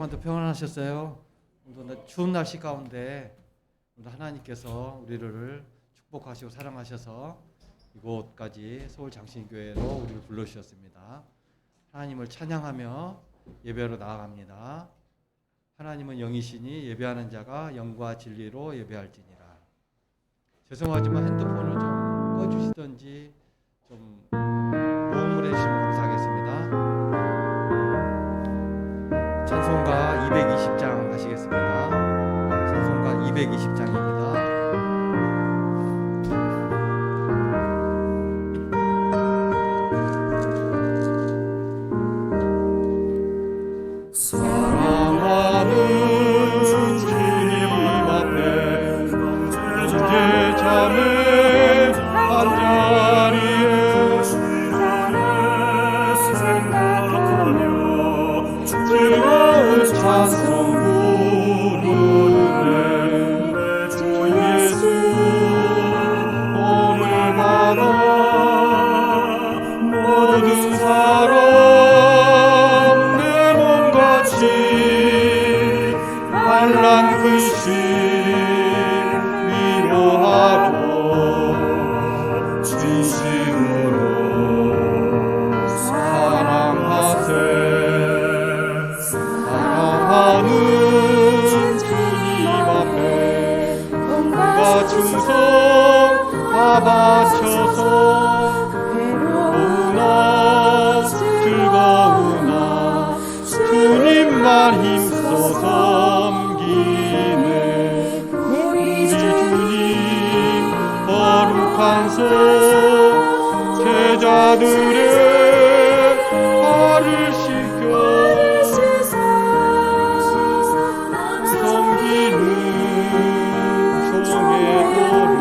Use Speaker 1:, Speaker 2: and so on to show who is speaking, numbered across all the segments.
Speaker 1: 오늘도 평안하셨어요? 오늘도 추운 날씨 가운데 오늘 하나님께서 우리를 축복하시고 사랑하셔서 이곳까지 서울장신교회로 우리를 불러주셨습니다. 하나님을 찬양하며 예배로 나아갑니다. 하나님은 영이시니 예배하는 자가 영과 진리로 예배할지니라. 죄송하지만 핸드폰을 좀 꺼주시든지 좀 도움을 해주시면 감사하겠습니다. 찬송가 220장 하시겠습니다. 찬송가 220장입니다. 사랑하는 주님 앞에 형제 자매 한자리에 생각하며 즐거운 찬송 부르네. 주 예수 오늘마다 모든 사람 내 몸같이 환난 근심 위로하고 진심으로 사랑하세. 사랑하는 주님 앞에 온갖 충성 다 바쳐서 괴로우나 즐거우나 주님만 힘써 섬기네. 우리 주님 거룩한 손 제자들의 발을 씻겨 섬기는 종의 도를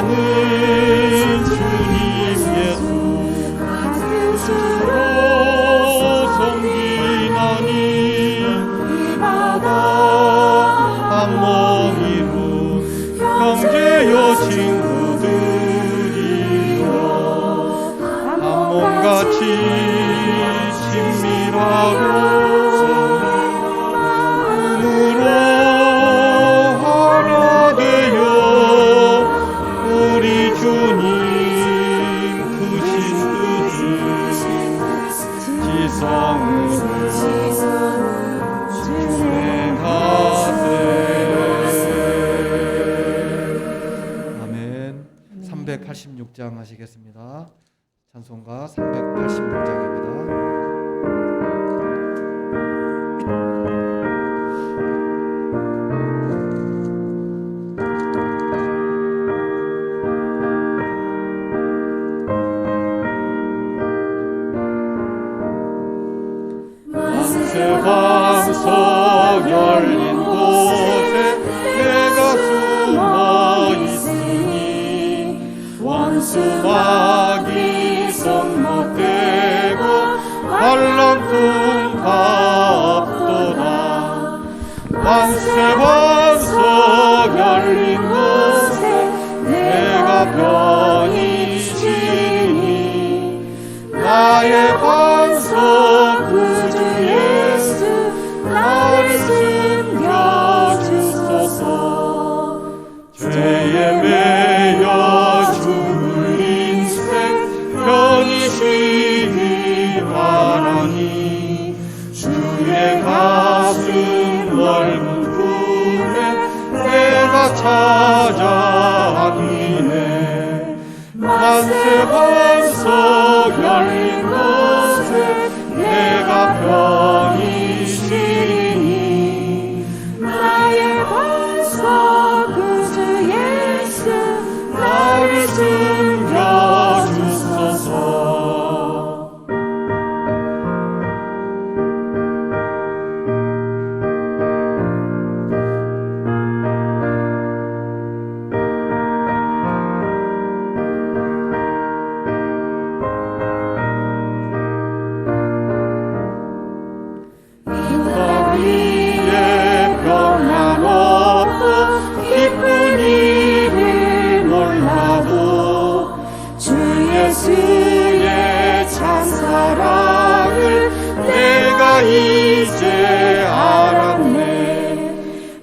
Speaker 1: 사랑하는 주님 예수 스스로 섬기나니 이 바다 한 몸 이룬 형제여 친구들이여 한 몸같이 친밀하고 마음으로 하나 되어 우리 주님 크신 뜻을 지성으로 준행하세. 아멘. 386장 하시겠습니다. 찬송가 386장입니다. 방석 열린 곳에 내가 숨어 있으니 원수 마귀 손 못대고 한란풍 없도다. 만세 반석 열린 곳에 내가 편히 쉬니 나의 반석 구주 예수 나를 숨겨주소서. 죄에 매여 죽을 인생 편히 쉬기 바라니 주의 가슴 넓은 품에 내가 찾아 안기네. 만세 반석 열린 곳에 내가 편히 쉬니 나의 반석 구주 예수 나를 숨겨주소서. 이제 알았네.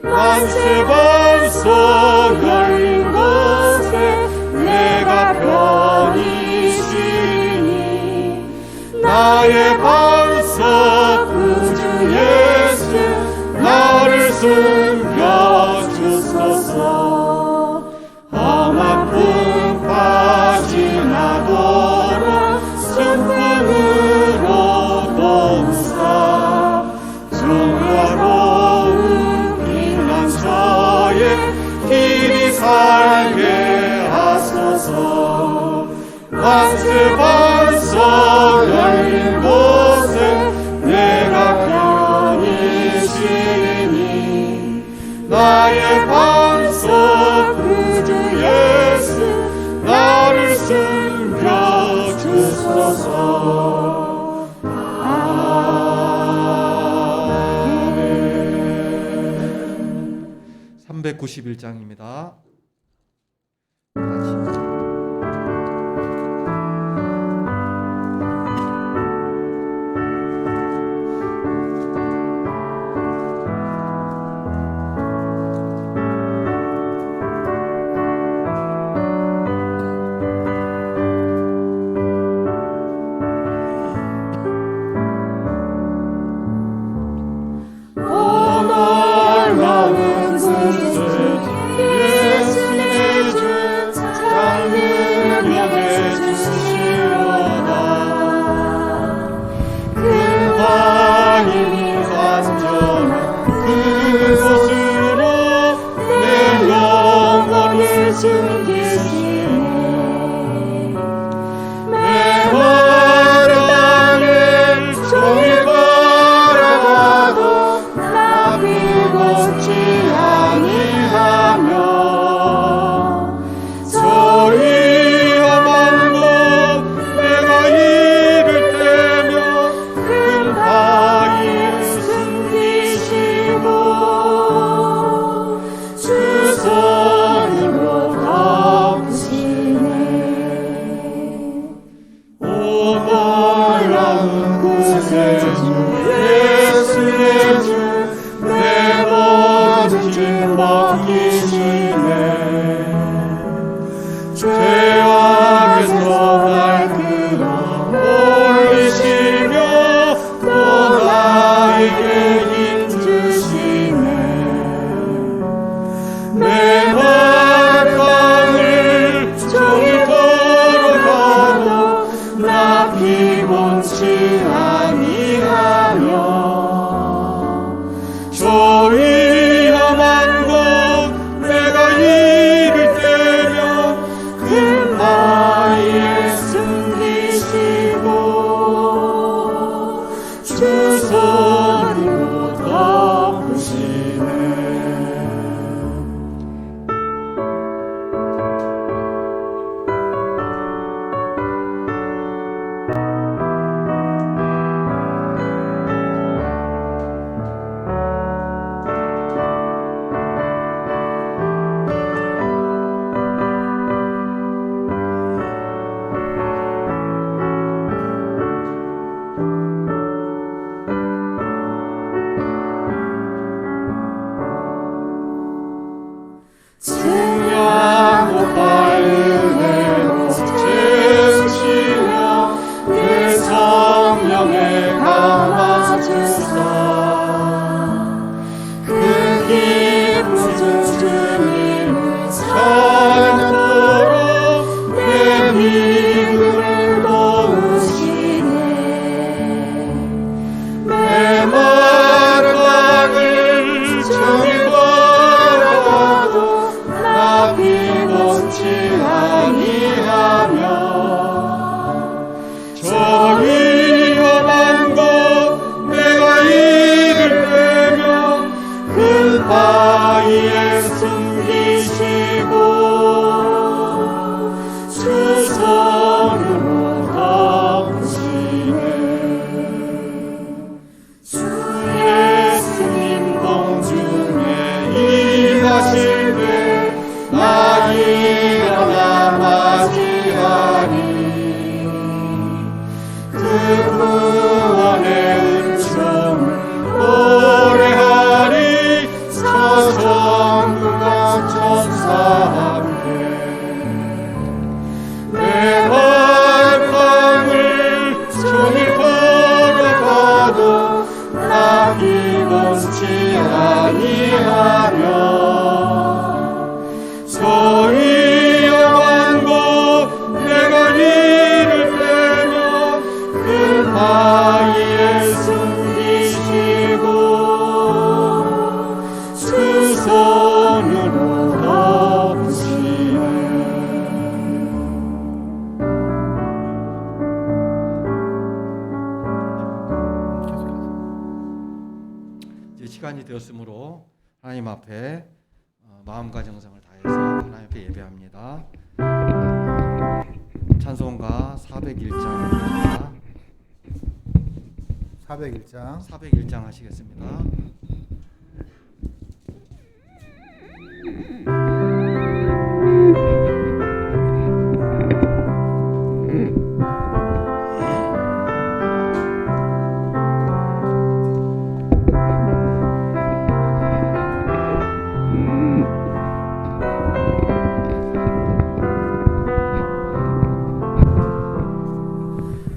Speaker 1: 만세 벌써 열린 곳에 내가 편히 쉬니 나의 벌써 구주 예수 나를 숨겨주소서. 험한 풍파 지나도록 순풍으로 도우사 정화로운 피난처에 길이 살게 하소서. 만세 벌써 열린 곳에 내가 편히 쉬니 나의 벌써 구주 예수 나를 숨겨주소서. 아멘. 391장입니다.
Speaker 2: 구원의 은총
Speaker 1: 주셨으므로 하나님 앞에 마음과 정성을 다해서 하나님 앞에 예배합니다. 찬송가 401장입니다. 401장 하시겠습니다.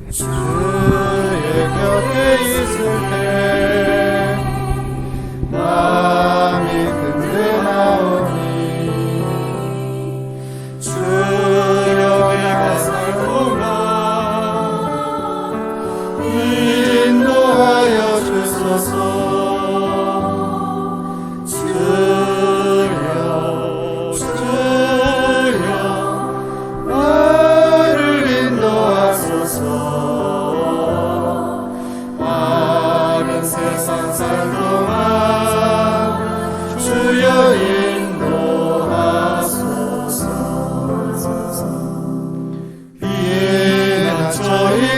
Speaker 2: 주의 곁에 있을 때 마음이 든든하오니 주여 내가 살 동안 인도하여 주소서.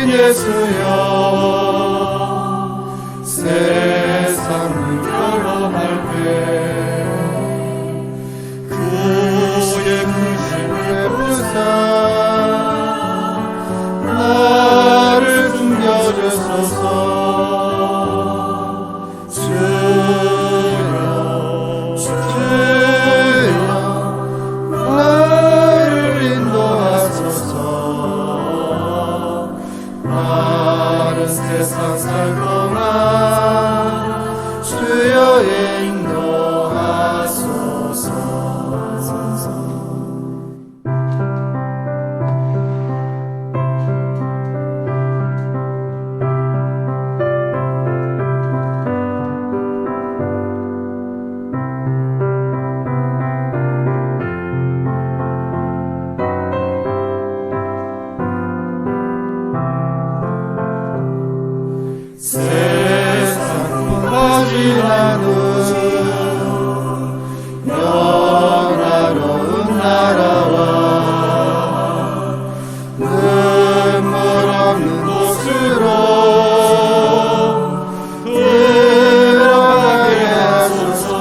Speaker 2: 예수여 세상을 결혼할 때 그의 부심을 부사 나를 숨겨주소서. 주여 나를 인도하소서. 세상 살 동안 주여 인도하소서. 지나는 영화로운 나라와 눈물 없는 곳으로 들어가게 하소서.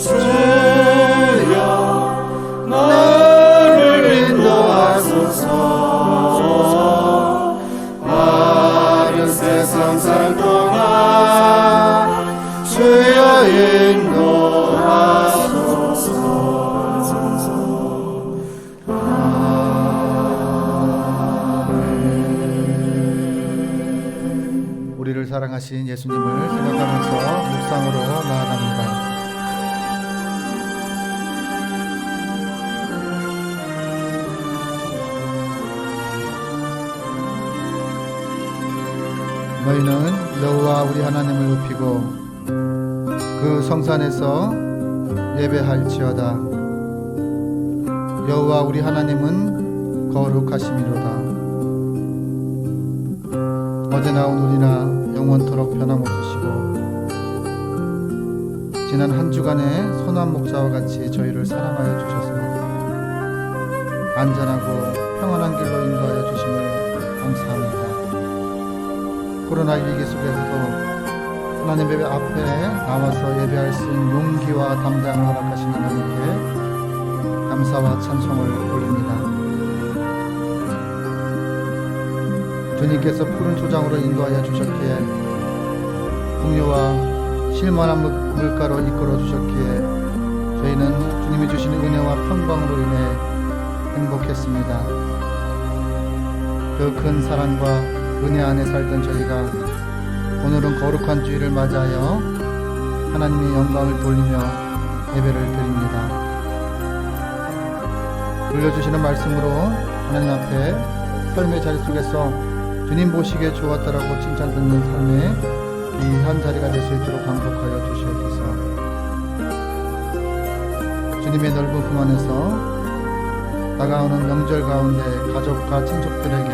Speaker 2: 주여 나를 인도하소서. 세상 살 동안 주여 인도하소서.
Speaker 3: 우리를 사랑하신 예수님을 생각하면서 묵상으로 나아갑니다. 너희는 여호와 우리 하나님을 높이고 그 성산에서 예배할지어다. 여호와 우리 하나님은 거룩하심이로다. 어제나 오늘이나 영원토록 변함없으시고 지난 한 주간의 선한 목자와 같이 저희를 사랑하여 주셔서 안전하고 평안한 길로 인도하여 주심을 감사합니다. 코로나 위기 속에서도 하나님 예배 앞에 나와서 예배할 수 있는 용기와 담대함을 허락하신 하나님께 감사와 찬송을 올립니다. 주님께서 푸른 초장으로 인도하여 주셨기에 풍요와 쉴만한 물가로 이끌어 주셨기에 저희는 주님이 주신 은혜와 평강으로 인해 행복했습니다. 그 큰 사랑과 은혜 안에 살던 저희가 오늘은 거룩한 주일을 맞이하여 하나님의 영광을 돌리며 예배를 드립니다. 들려주시는 말씀으로 하나님 앞에 삶의 자리 속에서 주님 보시기에 좋았다라고 칭찬 듣는 삶의 귀한 자리가 될 수 있도록 강복하여 주시옵소서. 주님의 넓은 품 안에서 다가오는 명절 가운데 가족과 친족들에게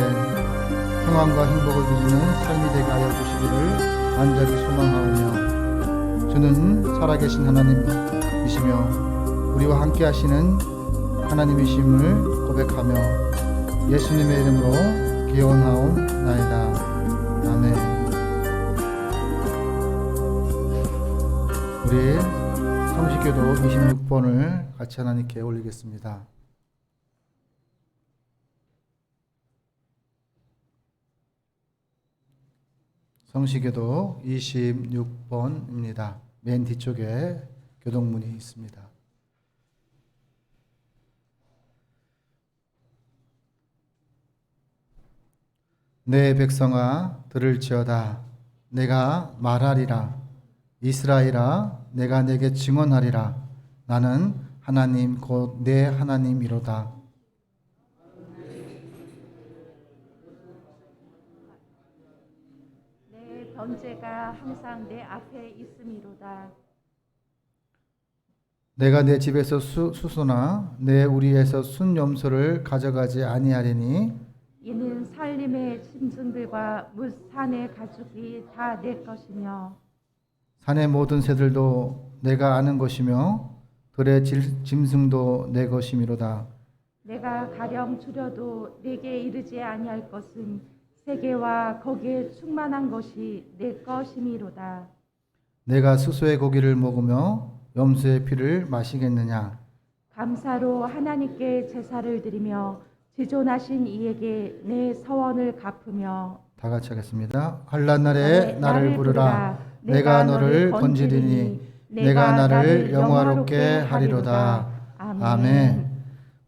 Speaker 3: 평안과 행복을 누리는 삶이 되게 하여 주시기를 간절히 소망하오며, 주는 살아계신 하나님이시며 우리와 함께 하시는 하나님이심을 고백하며 예수님의 이름으로 기원하옵나이다. 아멘. 우리 성식교도 26번을 같이 하나님께 올리겠습니다. 성식교도 26번입니다. 맨 뒤쪽에 교동문이 있습니다. 내 백성아 들을지어다. 내가 말하리라. 이스라엘아 내가 내게 증언하리라. 나는 하나님 곧 내 하나님이로다.
Speaker 4: 내 번제가 항상 내 앞에 있음이로다.
Speaker 3: 내가 내 집에서 수소나 내 우리에서 순염소를 가져가지 아니하리니
Speaker 4: 이는 살림의 짐승들과 산의 가축이 다 내 것이며
Speaker 3: 산의 모든 새들도 내가 아는 것이며 들의 짐승도 내 것이미로다.
Speaker 4: 내가 가령 줄여도 내게 이르지 아니할 것은 세계와 거기에 충만한 것이 내 것이미로다.
Speaker 3: 내가 수소의 고기를 먹으며 염소의 피를 마시겠느냐.
Speaker 4: 감사로 하나님께 제사를 드리며 지존하신 이에게 내 서원을 갚으며.
Speaker 3: 다 같이 하겠습니다. 환난날에 나를 부르라. 내가 너를 건지리니 내가 나를 영화롭게 하리로다. 아멘.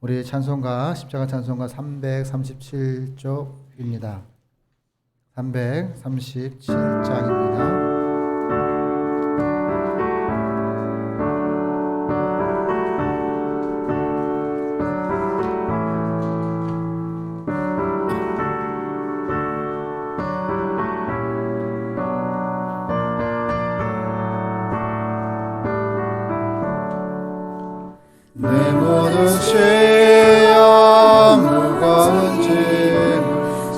Speaker 3: 우리 찬송가 십자가 찬송가 337쪽입니다. 337장입니다.
Speaker 2: 내 모든 죄와 무거운 짐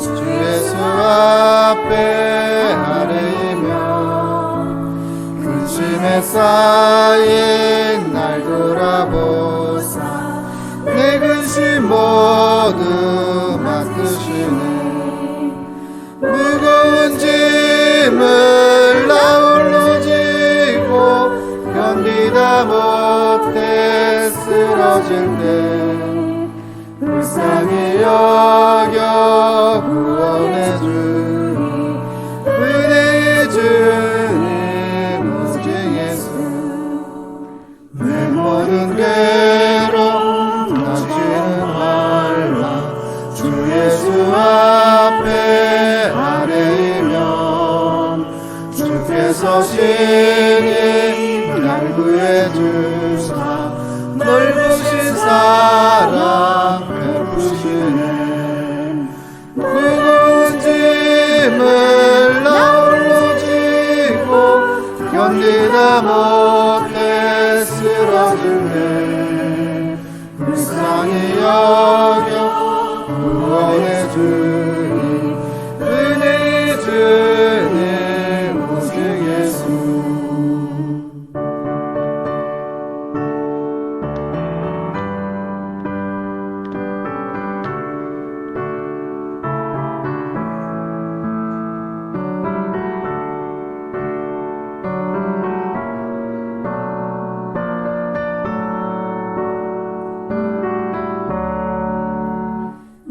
Speaker 2: 주 예수 앞에 아뢰이며 근심에 쌓인 날 돌아보사 내 근심 모두 맡으시네. 무거운 짐을 나 홀로 지고 견디다 못해 쓰러질 때 불쌍히 여겨 구원해 주니 은혜의 주님 오직 예수. 내 모든 괴로움 넘치는 말라 주 예수 앞에 아뢰이면 주께서 신이 날 구해 주사 넓으신 사랑 베푸시네. 무거운 짐을 나 홀로 지고 견디다 못해 쓰러질 때 불쌍히 여겨 구원해 주니 은혜의 주님 오직 예수.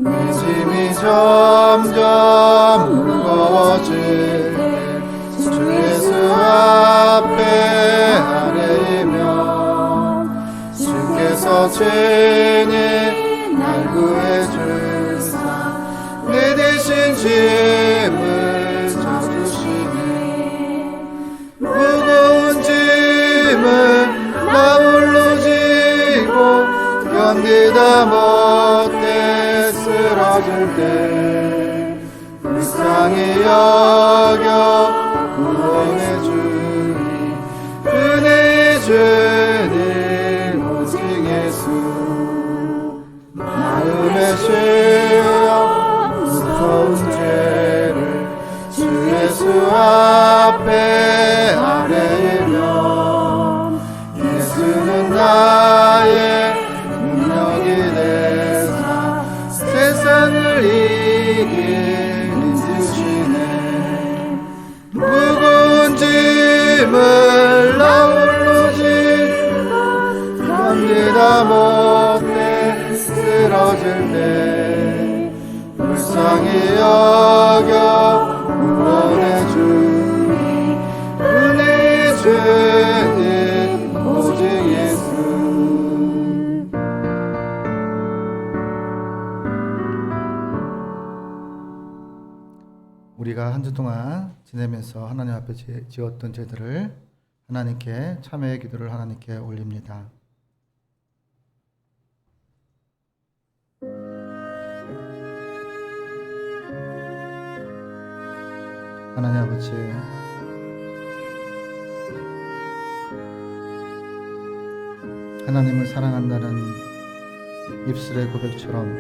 Speaker 2: 내 짐이 점점 무거워질 때 주 예수 앞에 아뢰이며 주께서 친히 날 구해 주사 내 대신 짐을 져주시네. 무거운 짐을 나 홀로 지고 견디다 못해 쓰러질 때 불쌍히 여겨 구원해 주니 은혜의 주님 오직 예수. 마음에 실려 무서운 죄 주 앞에 아뢰면 예수는 나의 능력이 되사 세상을 이길 힘주시네. 무거운 짐을 나 홀로 지고 견디다 못해 쓰러질 때 불쌍히 여겨 구원해 주니 은혜 주님 오직 예수.
Speaker 3: 우리가 한 주 동안 지내면서 하나님 앞에 지었던 죄들을 하나님께 참회의 기도를 하나님께 올립니다. 하나님 아버지, 하나님을 사랑한다는 입술의 고백처럼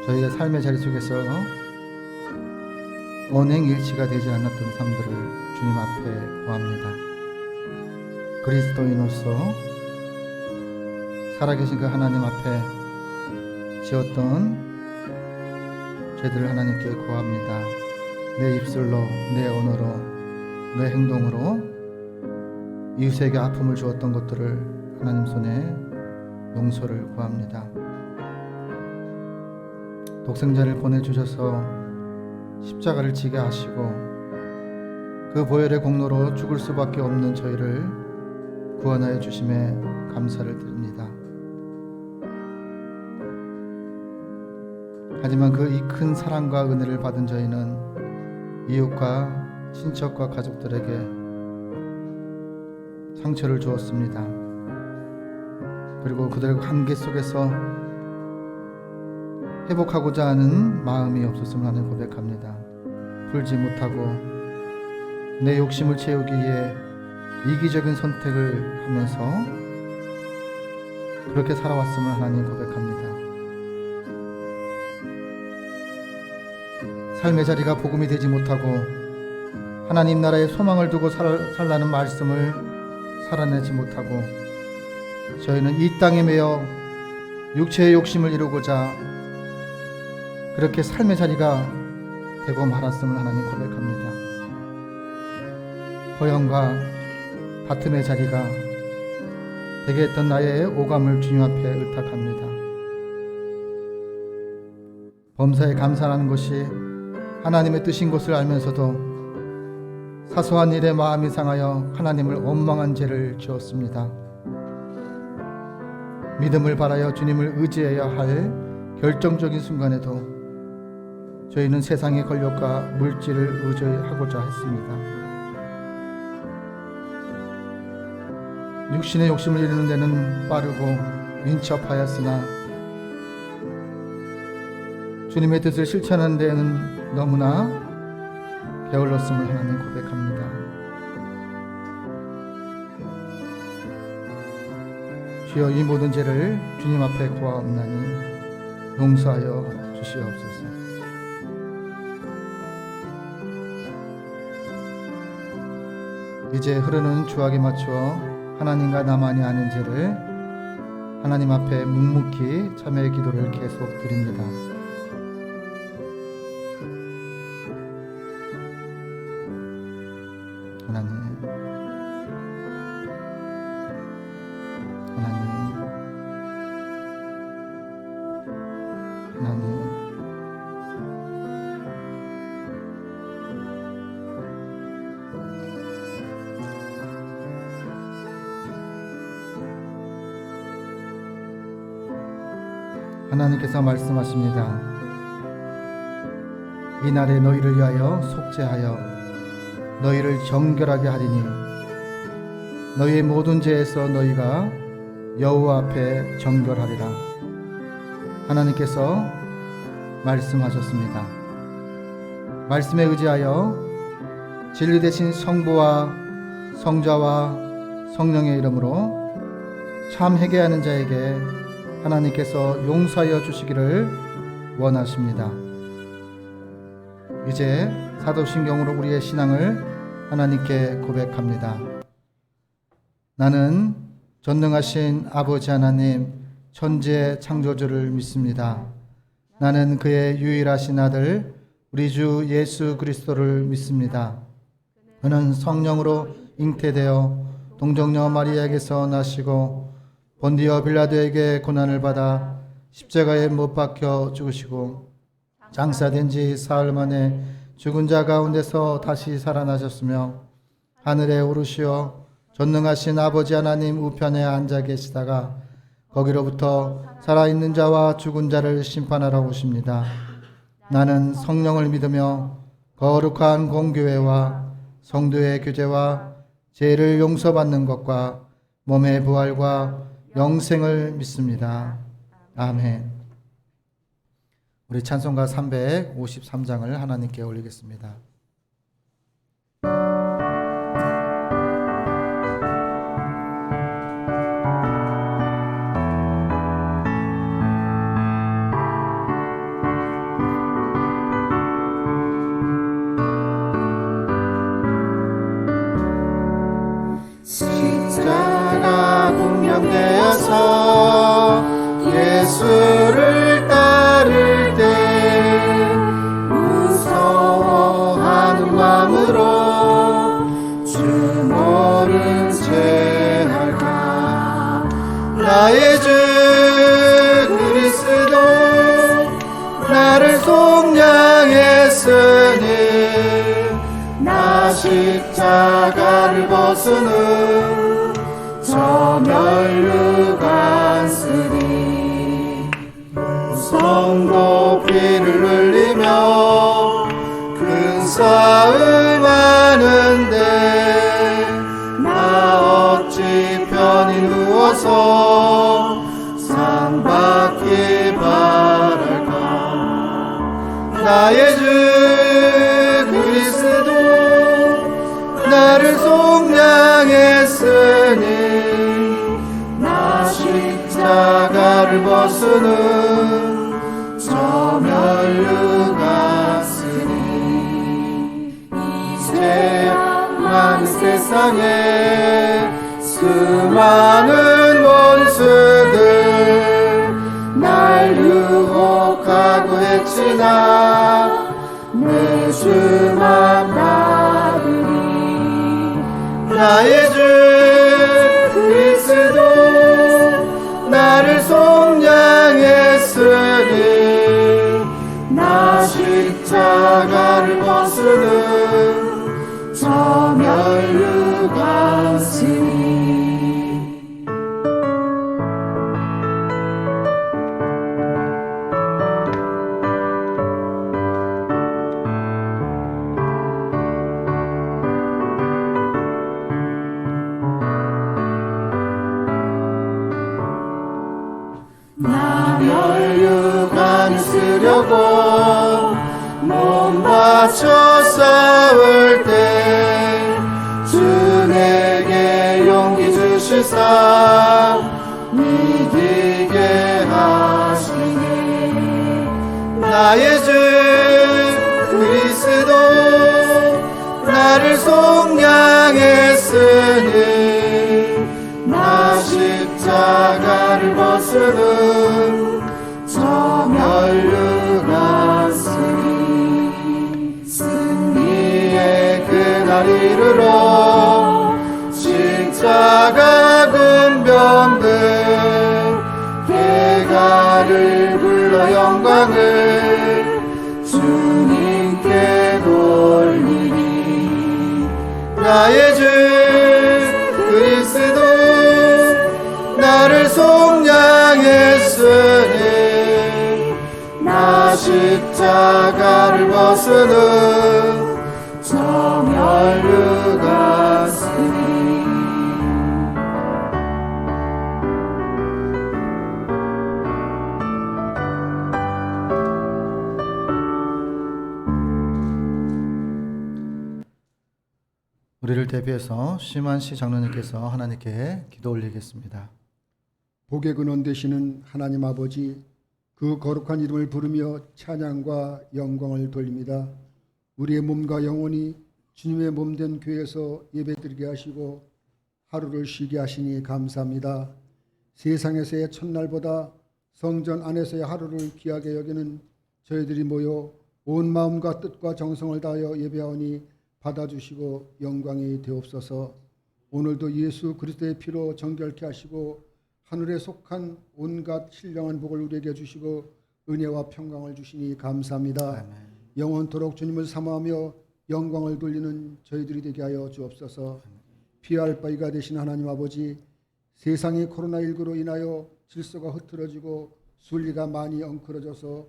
Speaker 3: 저희의 삶의 자리 속에서 언행일치가 되지 않았던 삶들을 주님 앞에 구합니다. 그리스도인으로서 살아계신 그 하나님 앞에 지었던 죄들을 하나님께 구합니다. 내 입술로, 내 언어로, 내 행동으로 이웃에게 아픔을 주었던 것들을 하나님 손에 용서를 구합니다. 독생자를 보내주셔서 십자가를 지게 하시고 그 보혈의 공로로 죽을 수밖에 없는 저희를 구원하여 주심에 감사를 드립니다. 하지만 그 이 큰 사랑과 은혜를 받은 저희는 이웃과 친척과 가족들에게 상처를 주었습니다. 그리고 그들의 관계 속에서 회복하고자 하는 마음이 없었음을 하는 고백합니다. 풀지 못하고 내 욕심을 채우기 위해 이기적인 선택을 하면서 그렇게 살아왔음을 하나님 고백합니다. 삶의 자리가 복음이 되지 못하고 하나님 나라의 소망을 두고 살라는 말씀을 살아내지 못하고 저희는 이 땅에 매여 육체의 욕심을 이루고자 그렇게 삶의 자리가 되고 말았음을 하나님 고백합니다. 허영과 다툼의 자리가 되게 했던 나의 오감을 주님 앞에 의탁합니다. 범사에 감사하는 것이 하나님의 뜻인 것을 알면서도 사소한 일에 마음이 상하여 하나님을 원망한 죄를 지었습니다. 믿음을 바라여 주님을 의지해야 할 결정적인 순간에도 저희는 세상의 권력과 물질을 의지하고자 했습니다. 육신의 욕심을 이루는 데는 빠르고 민첩하였으나 주님의 뜻을 실천하는 데에는 너무나 게을렀음을 하나님 고백합니다. 주여 이 모든 죄를 주님 앞에 구하옵나니 용서하여 주시옵소서. 이제 흐르는 주악에 맞추어 하나님과 나만이 아는 죄를 하나님 앞에 묵묵히 참회의 기도를 계속 드립니다. 하나님, 하나님께서 말씀하십니다. 이날에 너희를 위하여 속죄하여 너희를 정결하게 하리니 너희의 모든 죄에서 너희가 여호와 앞에 정결하리라. 하나님께서 말씀하셨습니다. 말씀에 의지하여 진리 대신 성부와 성자와 성령의 이름으로 참 회개하는 자에게 하나님께서 용서하여 주시기를 원하십니다. 이제 사도신경으로 우리의 신앙을 하나님께 고백합니다. 나는 전능하신 아버지 하나님 천지의 창조주를 믿습니다. 나는 그의 유일하신 아들 우리 주 예수 그리스도를 믿습니다. 그는 성령으로 잉태되어 동정녀 마리아에게서 나시고 본디오 빌라도에게 고난을 받아 십자가에 못 박혀 죽으시고 장사된 지 사흘 만에 죽은 자 가운데서 다시 살아나셨으며 하늘에 오르시어 전능하신 아버지 하나님 우편에 앉아 계시다가 거기로부터 살아있는 자와 죽은 자를 심판하러 오십니다. 나는 성령을 믿으며 거룩한 공교회와 성도의 교제와 죄를 용서받는 것과 몸의 부활과 영생을 믿습니다. 아멘. 우리 찬송가 353장을 하나님께 올리겠습니다.
Speaker 2: 십자가 공명되어서 예수를 따를 때 무서워하는 마음으로 주 모른 채 할까. 나의 주 그리스도 나를 속량했으니 나 십자가를 벗으는 저 멸류관 쓰리. 성도 피를 흘리며 큰 싸움 하는데 나 어찌 편히 누워서 상 받기 바랄까. 나의 주 그리스도 나를 속량했으니 나 십자가를 벗으는 저 멸류관 쓰니. 이제 많은 세상에 수많은 원수들 날 유혹하고 해치나 내 주만 받으리. 나의 주 그리스도 나를 속량했으니 나 십자가를 벗으는 저 멸류관 쓰니. 나 멸류관을 쓰려고 몸 바쳐 싸울 때 주 내게 용기 주시사 이기게 하시네. 나의 주 그리스도 나를 속량했으니 나 십자가를 벗으는 저 멸류관 쓰니. 승리의 그날 이르러 십자가 군병들 개가를 불러 영광을 주님께 돌리리. 나의 주 그리스도 나를 속량했으니 나 십자가를 벗으는 저 멸류관 쓰니.
Speaker 3: 우리를 대표해서 심한시 장로님께서 하나님께 기도 올리겠습니다.
Speaker 5: 복의 근원 되시는 하나님 아버지, 그 거룩한 이름을 부르며 찬양과 영광을 돌립니다. 우리의 몸과 영혼이 주님의 몸된 교회에서 예배드리게 하시고 하루를 쉬게 하시니 감사합니다. 세상에서의 첫날보다 성전 안에서의 하루를 귀하게 여기는 저희들이 모여 온 마음과 뜻과 정성을 다하여 예배하오니 받아주시고 영광이 되옵소서. 오늘도 예수 그리스도의 피로 정결케 하시고 하늘에 속한 온갖 신령한 복을 우리에게 주시고 은혜와 평강을 주시니 감사합니다.
Speaker 3: 아멘.
Speaker 5: 영원토록 주님을 사모하며 영광을 돌리는 저희들이 되게 하여 주옵소서. 피할 바위가 되신 하나님 아버지, 세상이 코로나19로 인하여 질서가 흐트러지고 순리가 많이 엉클어져서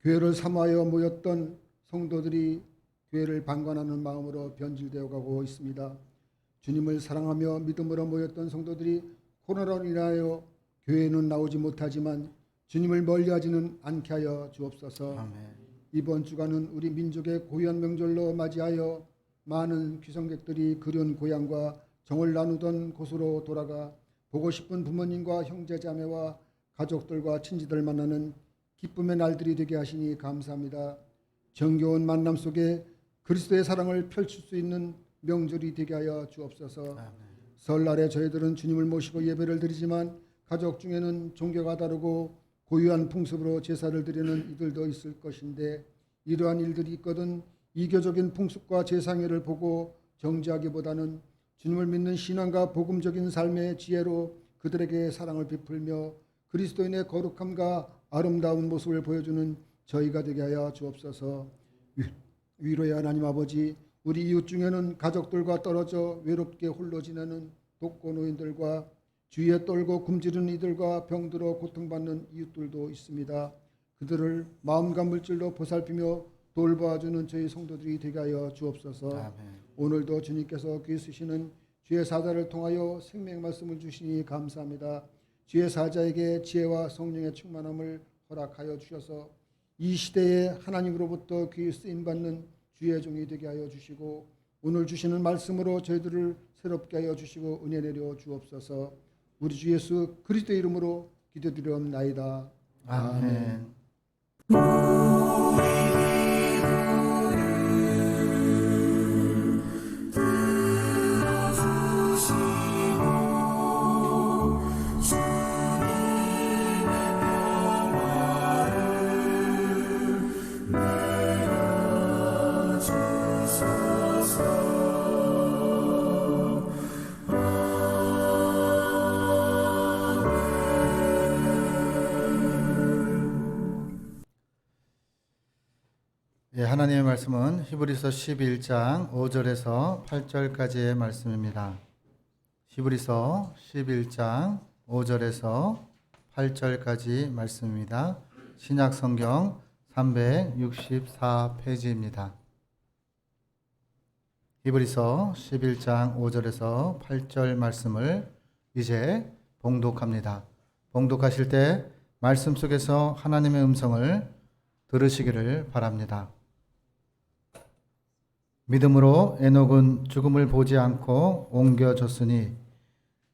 Speaker 5: 교회를 사모하여 모였던 성도들이 교회를 방관하는 마음으로 변질되어 가고 있습니다. 주님을 사랑하며 믿음으로 모였던 성도들이 코로나로 인하여 교회는 나오지 못하지만 주님을 멀리하지는 않게 하여 주옵소서.
Speaker 3: 아멘.
Speaker 5: 이번 주간은 우리 민족의 고유한 명절로 맞이하여 많은 귀성객들이 그리운 고향과 정을 나누던 곳으로 돌아가 보고 싶은 부모님과 형제자매와 가족들과 친지들 만나는 기쁨의 날들이 되게 하시니 감사합니다. 정겨운 만남 속에 그리스도의 사랑을 펼칠 수 있는 명절이 되게 하여 주옵소서.
Speaker 3: 아멘.
Speaker 5: 설날에 저희들은 주님을 모시고 예배를 드리지만 가족 중에는 종교가 다르고 고유한 풍습으로 제사를 드리는 이들도 있을 것인데 이러한 일들이 있거든 이교적인 풍습과 제상회를 보고 정죄하기보다는 주님을 믿는 신앙과 복음적인 삶의 지혜로 그들에게 사랑을 베풀며 그리스도인의 거룩함과 아름다운 모습을 보여주는 저희가 되게 하여 주옵소서. 위로의 하나님 아버지, 우리 이웃 중에는 가족들과 떨어져 외롭게 홀로 지내는 독거노인들과 주위에 떨고 굶주리는 이들과 병들어 고통받는 이웃들도 있습니다. 그들을 마음과 물질로 보살피며 돌봐주는 저희 성도들이 되게 하여 주옵소서.
Speaker 3: 아멘.
Speaker 5: 오늘도 주님께서 귀 쓰시는 주의 사자를 통하여 생명 말씀을 주시니 감사합니다. 주의 사자에게 지혜와 성령의 충만함을 허락하여 주셔서 이 시대에 하나님으로부터 귀 쓰임받는 주의 종이 되게 하여 주시고 오늘 주시는 말씀으로 저희들을 새롭게 하여 주시고 은혜 내려 주옵소서. 우리 주 예수 그리스도의 이름으로 기도드리옵나이다.
Speaker 3: 아멘. 예, 하나님의 말씀은 히브리서 11장 5절에서 8절까지의 말씀입니다. 히브리서 11장 5절에서 8절까지 말씀입니다. 신약 성경 364페이지입니다. 히브리서 11장 5절에서 8절 말씀을 이제 봉독합니다. 봉독하실 때 말씀 속에서 하나님의 음성을 들으시기를 바랍니다. 믿음으로 에녹은 죽음을 보지 않고 옮겨졌으니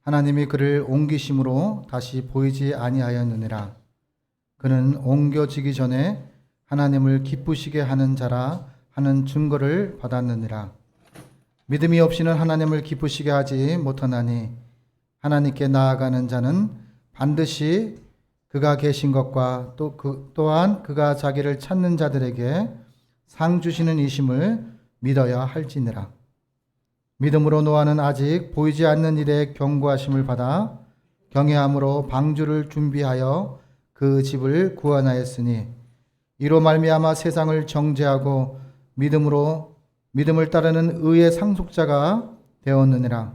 Speaker 3: 하나님이 그를 옮기심으로 다시 보이지 아니하였느니라. 그는 옮겨지기 전에 하나님을 기쁘시게 하는 자라 하는 증거를 받았느니라. 믿음이 없이는 하나님을 기쁘시게 하지 못하나니 하나님께 나아가는 자는 반드시 그가 계신 것과 또한 그가 자기를 찾는 자들에게 상 주시는 이심을 믿어야 할지니라. 믿음으로 노아는 아직 보이지 않는 일에 경고하심을 받아 경외함으로 방주를 준비하여 그 집을 구원하였으니 이로 말미암아 세상을 정죄하고 믿음을 따르는 의의 상속자가 되었느니라.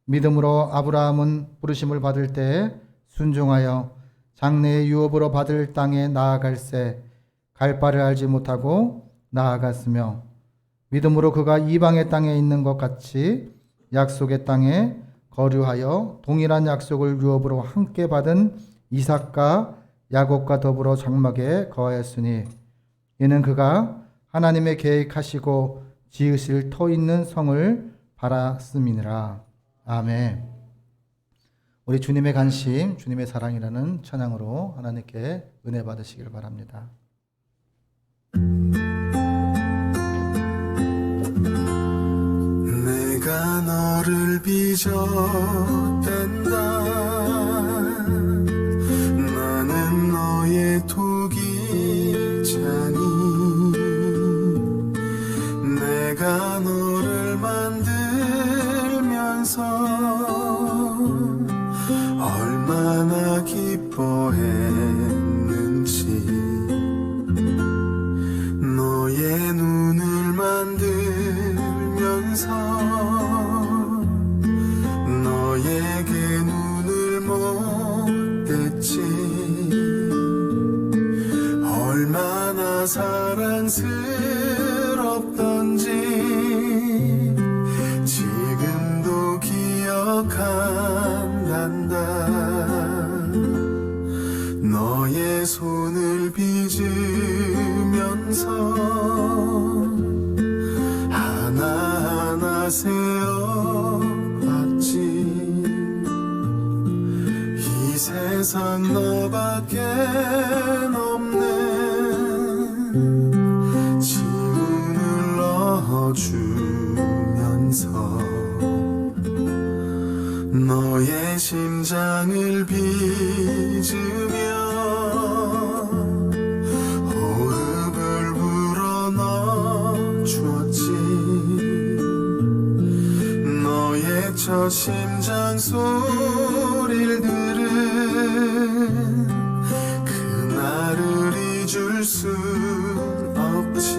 Speaker 3: 믿음으로 아브라함은 부르심을 받을 때 순종하여 장래의 유업으로 받을 땅에 나아갈새 갈 바를 알지 못하고 나아갔으며 믿음으로 그가 이방의 땅에 있는 것 같이 약속의 땅에 거류하여 동일한 약속을 유업으로 함께 받은 이삭과 야곱과 더불어 장막에 거하였으니 이는 그가 하나님의 계획하시고 지으실 터 있는 성을 바랐음이니라. 아멘. 우리 주님의 관심, 주님의 사랑이라는 찬양으로 하나님께 은혜 받으시길 바랍니다.
Speaker 2: 너를 빚었단다. 나는 너의 독일자니 내가 너를 만들면서 얼마나 기뻐했는지. 너의 눈을 만들면서 너에게 눈을 못 댔지. 얼마나 사랑스럽던지 지금도 기억한단다. 너의 손을 빚으면서 하나하나 세어왔지. 이 세상 너밖에 없는 짐을 넣어주면서 너의 심장을 빚으며 호흡을 불어넣어주었지. 너의 첫 심장 소리를 들은 그날을 잊을 순 없지.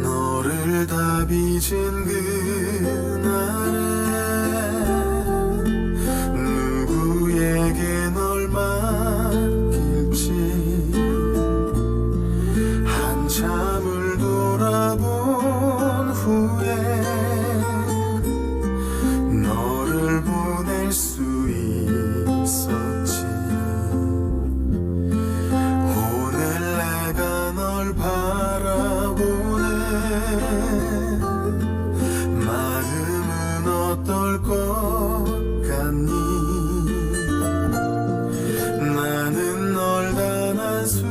Speaker 2: 너를 다 빚은 그날에 누구에게 널 맡길지. 한참을 돌아본 후에 너를 보낼 수 있었지. 오늘 내가 널 바라보네. 마음은 어떨 것 같니? 나는 널 단 한순간도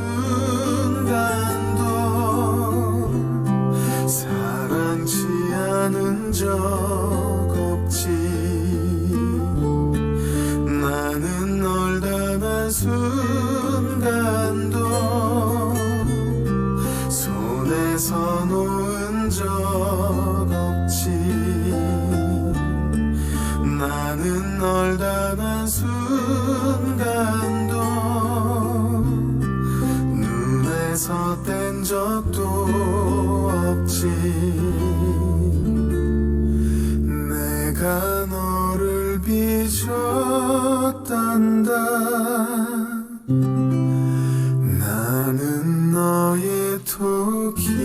Speaker 2: 사랑치 않은 적 없지. 나는 널 단 한순간도 손에서 놓은 적 없지. 나는 널 단 한순간도 눈에서 뗀 적도 없지. 내가 너를 빚었단다. 나는 너의 독일자니.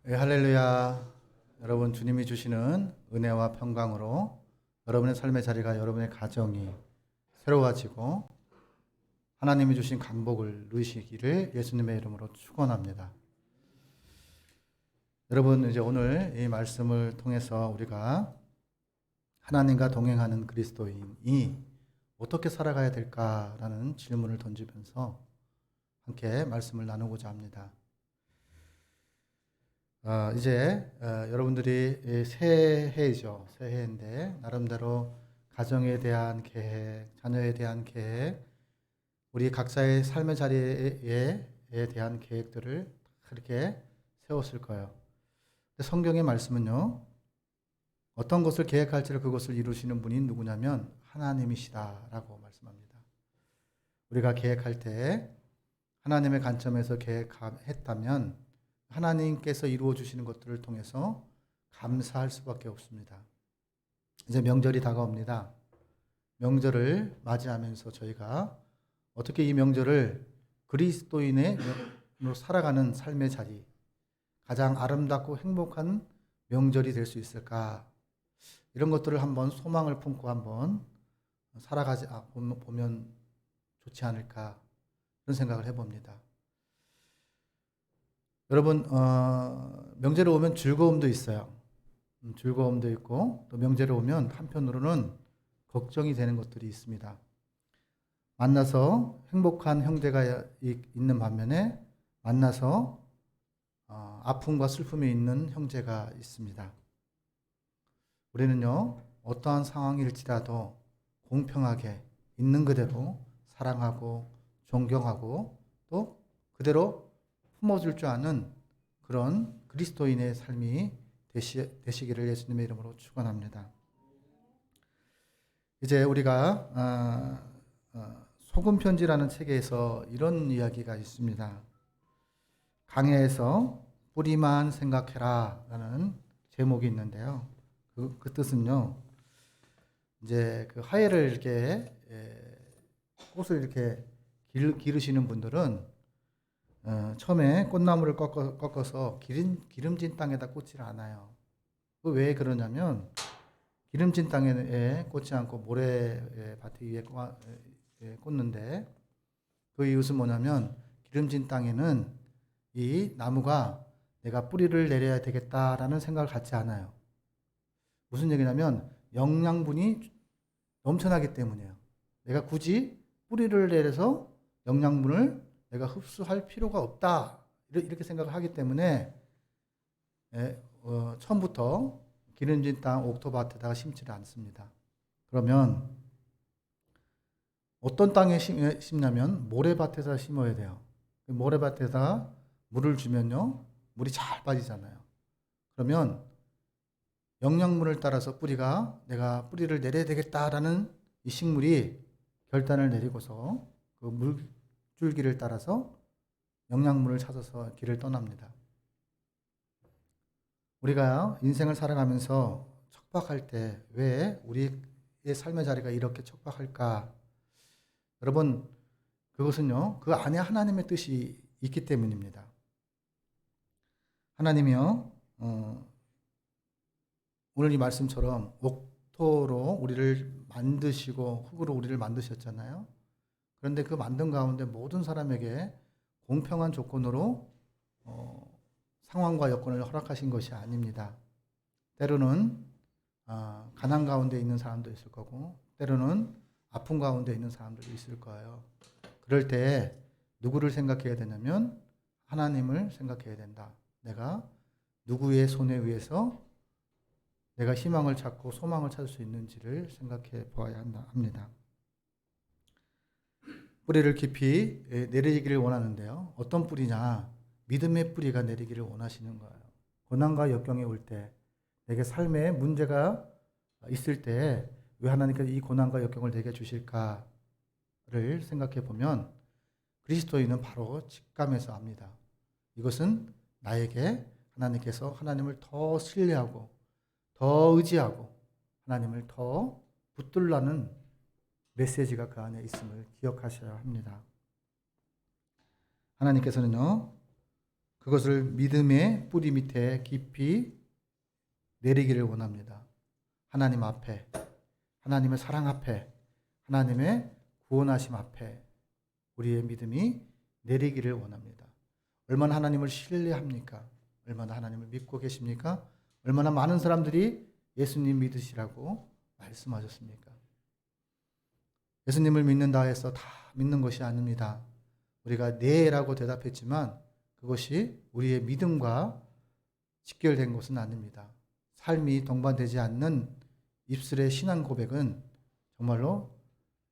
Speaker 3: 할렐루야. 여러분, 주님이 주시는 은혜와 평강으로 여러분의 삶의 자리가, 여러분의 가정이 새로워지고 하나님이 주신 강복을 누리시기를 예수님의 이름으로 축원합니다. 여러분, 이제 오늘 이 말씀을 통해서 우리가 하나님과 동행하는 그리스도인이 어떻게 살아가야 될까라는 질문을 던지면서 함께 말씀을 나누고자 합니다. 이제 여러분들이 새해죠. 새해인데 나름대로 가정에 대한 계획, 자녀에 대한 계획, 우리 각자의 삶의 자리에 대한 계획들을 그렇게 세웠을 거예요. 근데 성경의 말씀은요, 어떤 것을 계획할지를 그것을 이루시는 분이 누구냐면 하나님이시다라고 말씀합니다. 우리가 계획할 때 하나님의 관점에서 계획했다면 하나님께서 이루어 주시는 것들을 통해서 감사할 수밖에 없습니다. 이제 명절이 다가옵니다. 명절을 맞이하면서 저희가 어떻게 이 명절을 그리스도인으로 살아가는 삶의 자리, 가장 아름답고 행복한 명절이 될 수 있을까? 이런 것들을 한번 소망을 품고 한번 보면 좋지 않을까? 그런 생각을 해봅니다. 여러분, 명절에 오면 즐거움도 있어요. 즐거움도 있고 또 명절에 오면 한편으로는 걱정이 되는 것들이 있습니다. 만나서 행복한 형제가 있는 반면에 만나서 아픔과 슬픔이 있는 형제가 있습니다. 우리는요, 어떠한 상황일지라도 공평하게 있는 그대로 사랑하고 존경하고 또 그대로 품어줄 줄 아는 그런 그리스도인의 삶이 되시기를 예수님의 이름으로 축원합니다. 이제 우리가 소금 편지라는 책에서 이런 이야기가 있습니다. 강해에서 뿌리만 생각해라라는 제목이 있는데요. 그 뜻은요. 이제 그 하예를 이렇게 꽃을 이렇게 기르시는 분들은 처음에 꽃나무를 꺾어서 기름진 땅에다 꽂지를 않아요. 왜 그러냐면 기름진 땅에 꽂지 않고 모래밭 위에 꽂는데 그 이유는 뭐냐면 기름진 땅에는 이 나무가 내가 뿌리를 내려야 되겠다라는 생각을 갖지 않아요. 무슨 얘기냐면 영양분이 넘쳐나기 때문이에요. 내가 굳이 뿌리를 내려서 영양분을 내가 흡수할 필요가 없다. 이렇게 생각을 하기 때문에 처음부터 기름진 땅 옥토밭에다가 심지를 않습니다. 그러면 어떤 땅에 심냐면 모래밭에다 심어야 돼요. 모래밭에다 물을 주면요, 물이 잘 빠지잖아요. 그러면 영양분을 따라서 내가 뿌리를 내려야 되겠다라는 이 식물이 결단을 내리고서 그 물줄기를 따라서 영양분을 찾아서 길을 떠납니다. 우리가 인생을 살아가면서 척박할 때 왜 우리의 삶의 자리가 이렇게 척박할까? 여러분, 그것은요, 그 안에 하나님의 뜻이 있기 때문입니다. 하나님이요, 오늘 이 말씀처럼 옥토로 우리를 만드시고 흙으로 우리를 만드셨잖아요. 그런데 그 만든 가운데 모든 사람에게 공평한 조건으로 상황과 여건을 허락하신 것이 아닙니다. 때로는 가난 가운데 있는 사람도 있을 거고 때로는 아픔 가운데 있는 사람들도 있을 거예요. 그럴 때 누구를 생각해야 되냐면 하나님을 생각해야 된다. 내가 누구의 손에 의해서 내가 희망을 찾고 소망을 찾을 수 있는지를 생각해 보아야 합니다. 뿌리를 깊이 내리기를 원하는데요. 어떤 뿌리냐? 믿음의 뿌리가 내리기를 원하시는 거예요. 고난과 역경이 올 때, 내게 삶에 문제가 있을 때 왜 하나님께서 이 고난과 역경을 내게 주실까를 생각해 보면 그리스도인은 바로 직감해서 압니다. 이것은 나에게 하나님께서 하나님을 더 신뢰하고 더 의지하고 하나님을 더 붙들라는 메시지가 그 안에 있음을 기억하셔야 합니다. 하나님께서는요, 그것을 믿음의 뿌리 밑에 깊이 내리기를 원합니다. 하나님 앞에, 하나님의 사랑 앞에, 하나님의 구원하심 앞에 우리의 믿음이 내리기를 원합니다. 얼마나 하나님을 신뢰합니까? 얼마나 하나님을 믿고 계십니까? 얼마나 많은 사람들이 예수님 믿으시라고 말씀하셨습니까? 예수님을 믿는다 해서 다 믿는 것이 아닙니다. 우리가 네라고 대답했지만 그것이 우리의 믿음과 직결된 것은 아닙니다. 삶이 동반되지 않는 입술의 신앙 고백은 정말로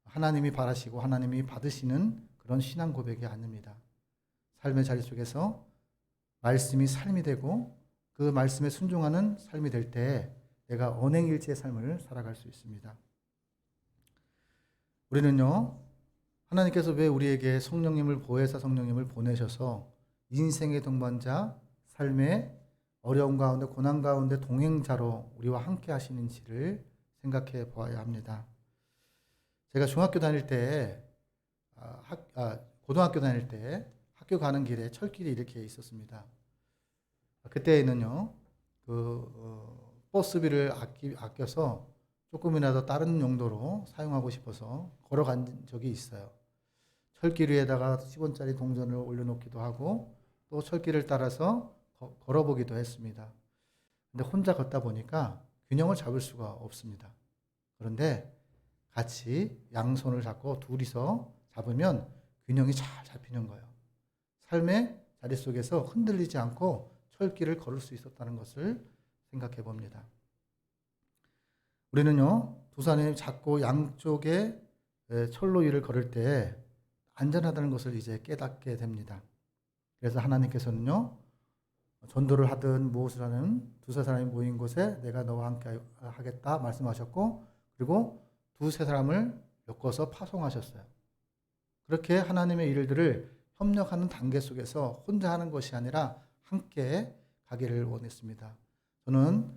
Speaker 3: 하나님이 바라시고 하나님이 받으시는 그런 신앙 고백이 아닙니다. 삶의 자리 속에서 말씀이 삶이 되고 그 말씀에 순종하는 삶이 될 때 내가 언행일치의 삶을 살아갈 수 있습니다. 우리는요, 하나님께서 왜 우리에게 성령님을 보혜사 성령님을 보내셔서 인생의 동반자, 삶의 어려움 가운데 고난 가운데 동행자로 우리와 함께 하시는지를 생각해 보아야 합니다. 제가 중학교 다닐 때, 고등학교 다닐 때 학교 가는 길에 철길이 이렇게 있었습니다. 그때에는요, 버스비를 아껴서 조금이라도 다른 용도로 사용하고 싶어서 걸어간 적이 있어요. 철길 위에다가 10원짜리 동전을 올려놓기도 하고 또 철길을 따라서 걸어보기도 했습니다. 근데 혼자 걷다 보니까 균형을 잡을 수가 없습니다. 그런데 같이 양손을 잡고 둘이서 잡으면 균형이 잘 잡히는 거예요. 삶의 자리 속에서 흔들리지 않고 철길을 걸을 수 있었다는 것을 생각해 봅니다. 우리는요, 두 사람이 잡고 양쪽에 철로 위를 걸을 때 안전하다는 것을 이제 깨닫게 됩니다. 그래서 하나님께서는요, 전도를 하든 무엇을 하든 두세 사람이 모인 곳에 내가 너와 함께 하겠다 말씀하셨고, 그리고 두세 사람을 엮어서 파송하셨어요. 그렇게 하나님의 일들을 협력하는 단계 속에서 혼자 하는 것이 아니라 함께 가기를 원했습니다. 저는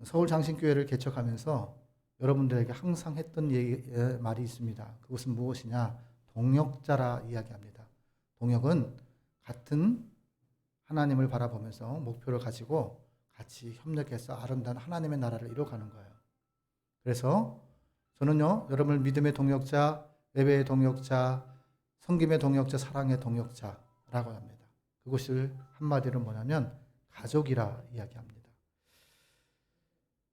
Speaker 3: 서울장신교회를 개척하면서 여러분들에게 항상 했던 말이 있습니다. 그것은 무엇이냐? 동역자라 이야기합니다. 동역은 같은 하나님을 바라보면서 목표를 가지고 같이 협력해서 아름다운 하나님의 나라를 이뤄가는 거예요. 그래서 저는요, 여러분을 믿음의 동역자, 예배의 동역자, 섬김의 동역자, 사랑의 동역자라고 합니다. 그것을 한마디로 뭐냐면 가족이라 이야기합니다.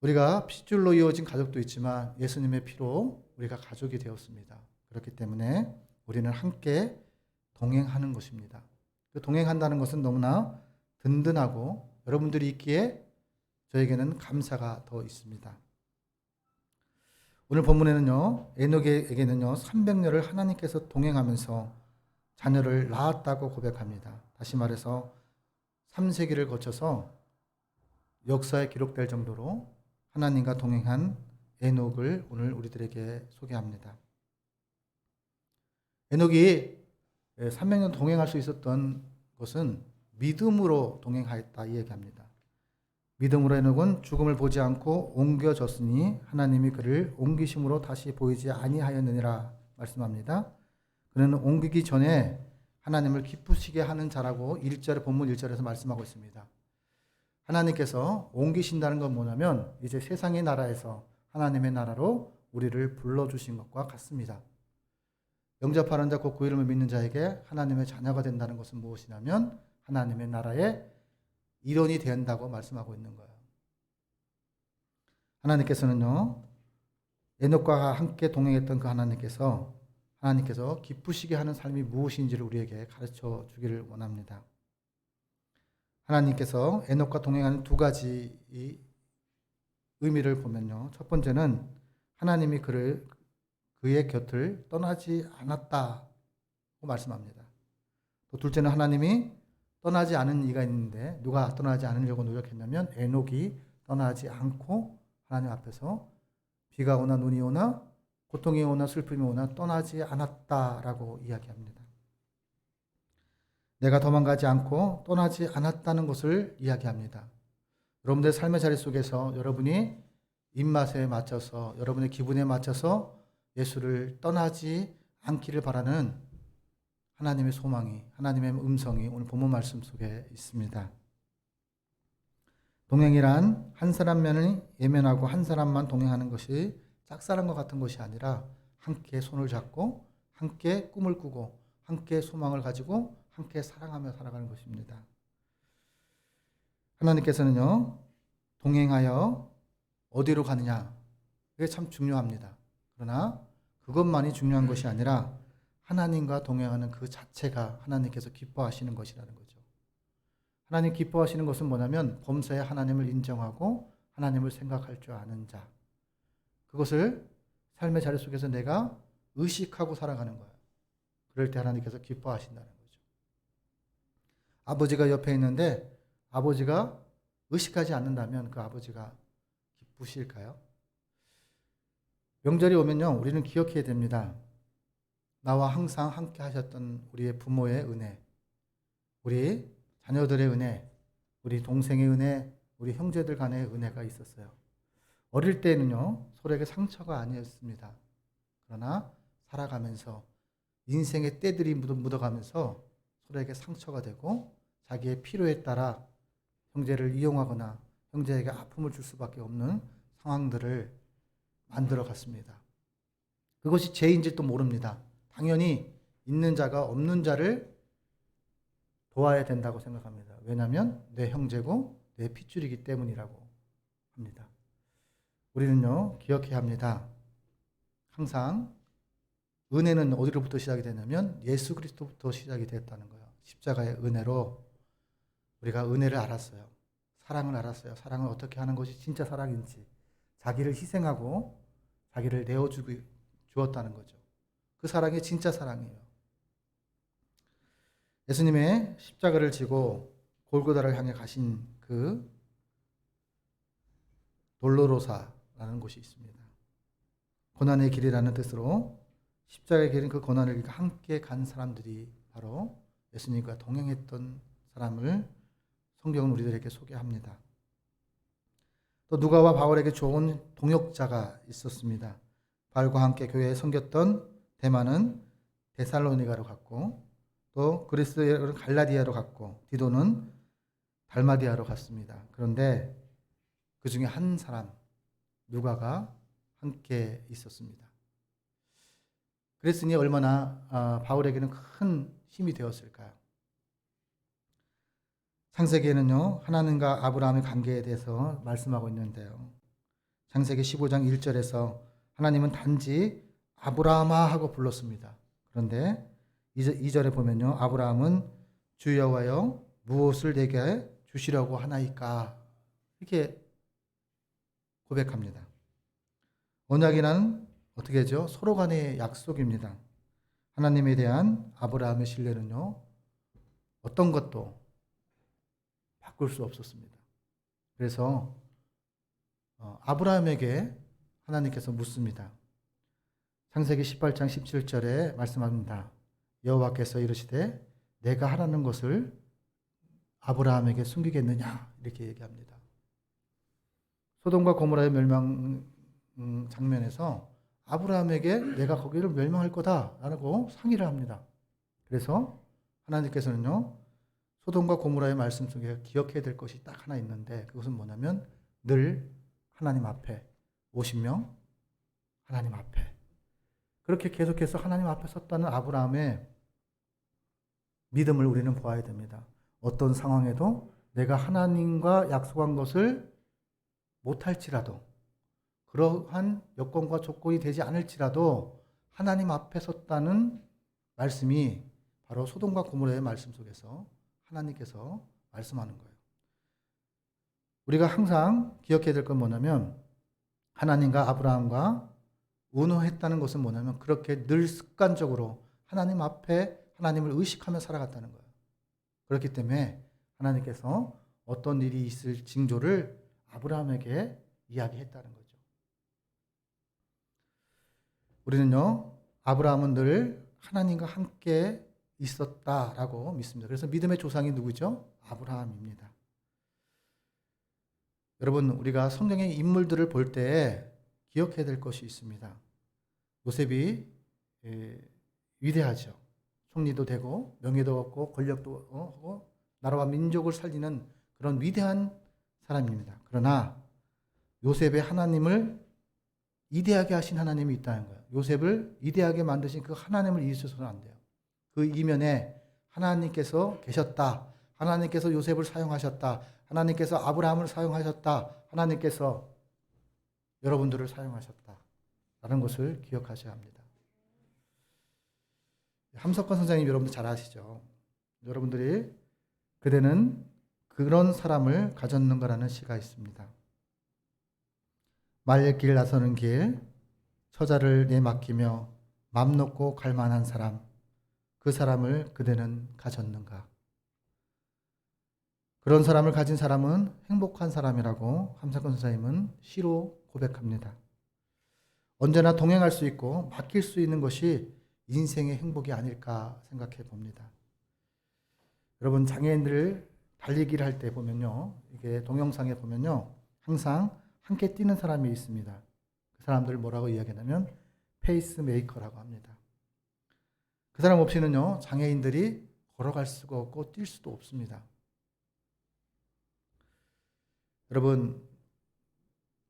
Speaker 3: 우리가 핏줄로 이어진 가족도 있지만 예수님의 피로 우리가 가족이 되었습니다. 그렇기 때문에 우리는 함께 동행하는 것입니다. 그 동행한다는 것은 너무나 든든하고 여러분들이 있기에 저에게는 감사가 더 있습니다. 오늘 본문에는요, 에녹에게는요 300년을 하나님께서 동행하면서 자녀를 낳았다고 고백합니다. 다시 말해서 3세기를 거쳐서 역사에 기록될 정도로 하나님과 동행한 에녹을 오늘 우리들에게 소개합니다. 에녹이 300년 동행할 수 있었던 것은 믿음으로 동행하였다 이 얘기합니다. 믿음으로 에녹은 죽음을 보지 않고 옮겨졌으니 하나님이 그를 옮기심으로 다시 보이지 아니하였느니라 말씀합니다. 그는 옮기기 전에 하나님을 기쁘시게 하는 자라고 1절 본문 1절에서 말씀하고 있습니다. 하나님께서 옮기신다는 건 뭐냐면 이제 세상의 나라에서 하나님의 나라로 우리를 불러주신 것과 같습니다. 영접하는 자 곧 그 이름을 믿는 자에게 하나님의 자녀가 된다는 것은 무엇이냐면 하나님의 나라의 일원이 된다고 말씀하고 있는 거예요. 하나님께서는요, 에녹과 함께 동행했던 그 하나님께서 기쁘시게 하는 삶이 무엇인지를 우리에게 가르쳐 주기를 원합니다. 하나님께서 에녹과 동행하는 두 가지 의미를 보면요, 첫 번째는 하나님이 그의 곁을 떠나지 않았다고 말씀합니다. 또 둘째는 하나님이 떠나지 않은 이가 있는데 누가 떠나지 않으려고 노력했냐면 에녹이 떠나지 않고 하나님 앞에서 비가 오나 눈이 오나 고통이 오나 슬픔이 오나 떠나지 않았다라고 이야기합니다. 내가 도망가지 않고 떠나지 않았다는 것을 이야기합니다. 여러분들의 삶의 자리 속에서 여러분이 입맛에 맞춰서 여러분의 기분에 맞춰서 예수를 떠나지 않기를 바라는 하나님의 소망이, 하나님의 음성이 오늘 본문 말씀 속에 있습니다. 동행이란 한 사람만이 예면하고 한 사람만 동행하는 것이 짝사랑과 같은 것이 아니라 함께 손을 잡고 함께 꿈을 꾸고 함께 소망을 가지고 함께 사랑하며 살아가는 것입니다. 하나님께서는요, 동행하여 어디로 가느냐, 그게 참 중요합니다. 그러나 그것만이 중요한 것이 아니라 하나님과 동행하는 그 자체가 하나님께서 기뻐하시는 것이라는 거죠. 하나님 기뻐하시는 것은 뭐냐면 범사에 하나님을 인정하고 하나님을 생각할 줄 아는 자. 그것을 삶의 자리 속에서 내가 의식하고 살아가는 거예요. 그럴 때 하나님께서 기뻐하신다는 거죠. 아버지가 옆에 있는데 아버지가 의식하지 않는다면 그 아버지가 기쁘실까요? 명절이 오면요, 우리는 기억해야 됩니다. 나와 항상 함께 하셨던 우리의 부모의 은혜, 우리 자녀들의 은혜, 우리 동생의 은혜, 우리 형제들 간의 은혜가 있었어요. 어릴 때는요, 서로에게 상처가 아니었습니다. 그러나 살아가면서 인생의 때들이 묻어가면서 서로에게 상처가 되고 자기의 필요에 따라 형제를 이용하거나 형제에게 아픔을 줄 수밖에 없는 상황들을 만들어 갔습니다. 그것이 죄인지도 모릅니다. 당연히 있는 자가 없는 자를 도와야 된다고 생각합니다. 왜냐하면 내 형제고 내 핏줄이기 때문이라고 합니다. 우리는요, 기억해야 합니다. 항상 은혜는 어디로부터 시작이 되냐면 예수 그리스도부터 시작이 됐다는 거예요. 십자가의 은혜로 우리가 은혜를 알았어요. 사랑을 알았어요. 사랑을 어떻게 하는 것이 진짜 사랑인지. 자기를 희생하고 자기를 주었다는 거죠. 그 사랑이 진짜 사랑이에요. 예수님의 십자가를 지고 골고다를 향해 가신 그 돌로로사라는 곳이 있습니다. 고난의 길이라는 뜻으로 십자가의 길은 그 고난을 함께 간 사람들이 바로 예수님과 동행했던 사람을 성경은 우리들에게 소개합니다. 또 누가와 바울에게 좋은 동역자가 있었습니다. 바울과 함께 교회에 섬겼던 데마는 데살로니가로 갔고 또 그리스도는 갈라디아로 갔고 디도는 달마디아로 갔습니다. 그런데 그 중에 한 사람 누가가 함께 있었습니다. 그랬으니 얼마나 바울에게는 큰 힘이 되었을까요? 창세기에는요, 하나님과 아브라함의 관계에 대해서 말씀하고 있는데요. 창세기 15장 1절에서 하나님은 단지 아브라함아 하고 불렀습니다. 그런데 2절에 보면요, 아브라함은 주 여호와여 무엇을 내게 주시려고 하나이까 이렇게 고백합니다. 언약이란 어떻게 하죠? 서로 간의 약속입니다. 하나님에 대한 아브라함의 신뢰는요, 어떤 것도 바꿀 수 없었습니다. 그래서 아브라함에게 하나님께서 묻습니다. 창세기 18장 17절에 말씀합니다. 여호와께서 이르시되 내가 하라는 것을 아브라함에게 숨기겠느냐 이렇게 얘기합니다. 소돔과 고모라의 멸망 장면에서 아브라함에게 내가 거기를 멸망할 거다라고 상의를 합니다. 그래서 하나님께서는요, 소돔과 고모라의 말씀 속에 기억해야 될 것이 딱 하나 있는데 그것은 뭐냐면 늘 하나님 앞에 50명 하나님 앞에 그렇게 계속해서 하나님 앞에 섰다는 아브라함의 믿음을 우리는 보아야 됩니다. 어떤 상황에도 내가 하나님과 약속한 것을 못할지라도 그러한 여건과 조건이 되지 않을지라도 하나님 앞에 섰다는 말씀이 바로 소돔과 고모라의 말씀 속에서 하나님께서 말씀하는 거예요. 우리가 항상 기억해야 될 건 뭐냐면 하나님과 아브라함과 운호했다는 것은 뭐냐면 그렇게 늘 습관적으로 하나님 앞에 하나님을 의식하며 살아갔다는 거예요. 그렇기 때문에 하나님께서 어떤 일이 있을 징조를 아브라함에게 이야기했다는 거죠. 우리는요, 아브라함은 늘 하나님과 함께 있었다라고 믿습니다. 그래서 믿음의 조상이 누구죠? 아브라함입니다. 여러분, 우리가 성경의 인물들을 볼 때 기억해야 될 것이 있습니다. 요셉이 위대하죠. 총리도 되고 명예도 얻고 권력도 하고 나라와 민족을 살리는 그런 위대한 사람입니다. 그러나 요셉의 하나님을 이대하게 하신 하나님이 있다는 거예요. 요셉을 이대하게 만드신 그 하나님을 잊으셔서는 안 돼요. 그 이면에 하나님께서 계셨다. 하나님께서 요셉을 사용하셨다. 하나님께서 아브라함을 사용하셨다. 하나님께서 여러분들을 사용하셨다. 라는 것을 기억하셔야 합니다. 함석권 선생님 여러분들 잘 아시죠? 여러분들이 그대는 그런 사람을 가졌는가라는 시가 있습니다. 말길 나서는 길, 처자를 내맡기며 맘 놓고 갈 만한 사람, 그 사람을 그대는 가졌는가? 그런 사람을 가진 사람은 행복한 사람이라고 함석권 선생님은 시로 고백합니다. 언제나 동행할 수 있고 맡길 수 있는 것이 인생의 행복이 아닐까 생각해 봅니다. 여러분, 장애인들 달리기를 할 때 보면요, 이게 동영상에 보면요, 항상 함께 뛰는 사람이 있습니다. 그 사람들을 뭐라고 이야기하냐면 페이스메이커라고 합니다. 그 사람 없이는요, 장애인들이 걸어갈 수가 없고 뛸 수도 없습니다. 여러분,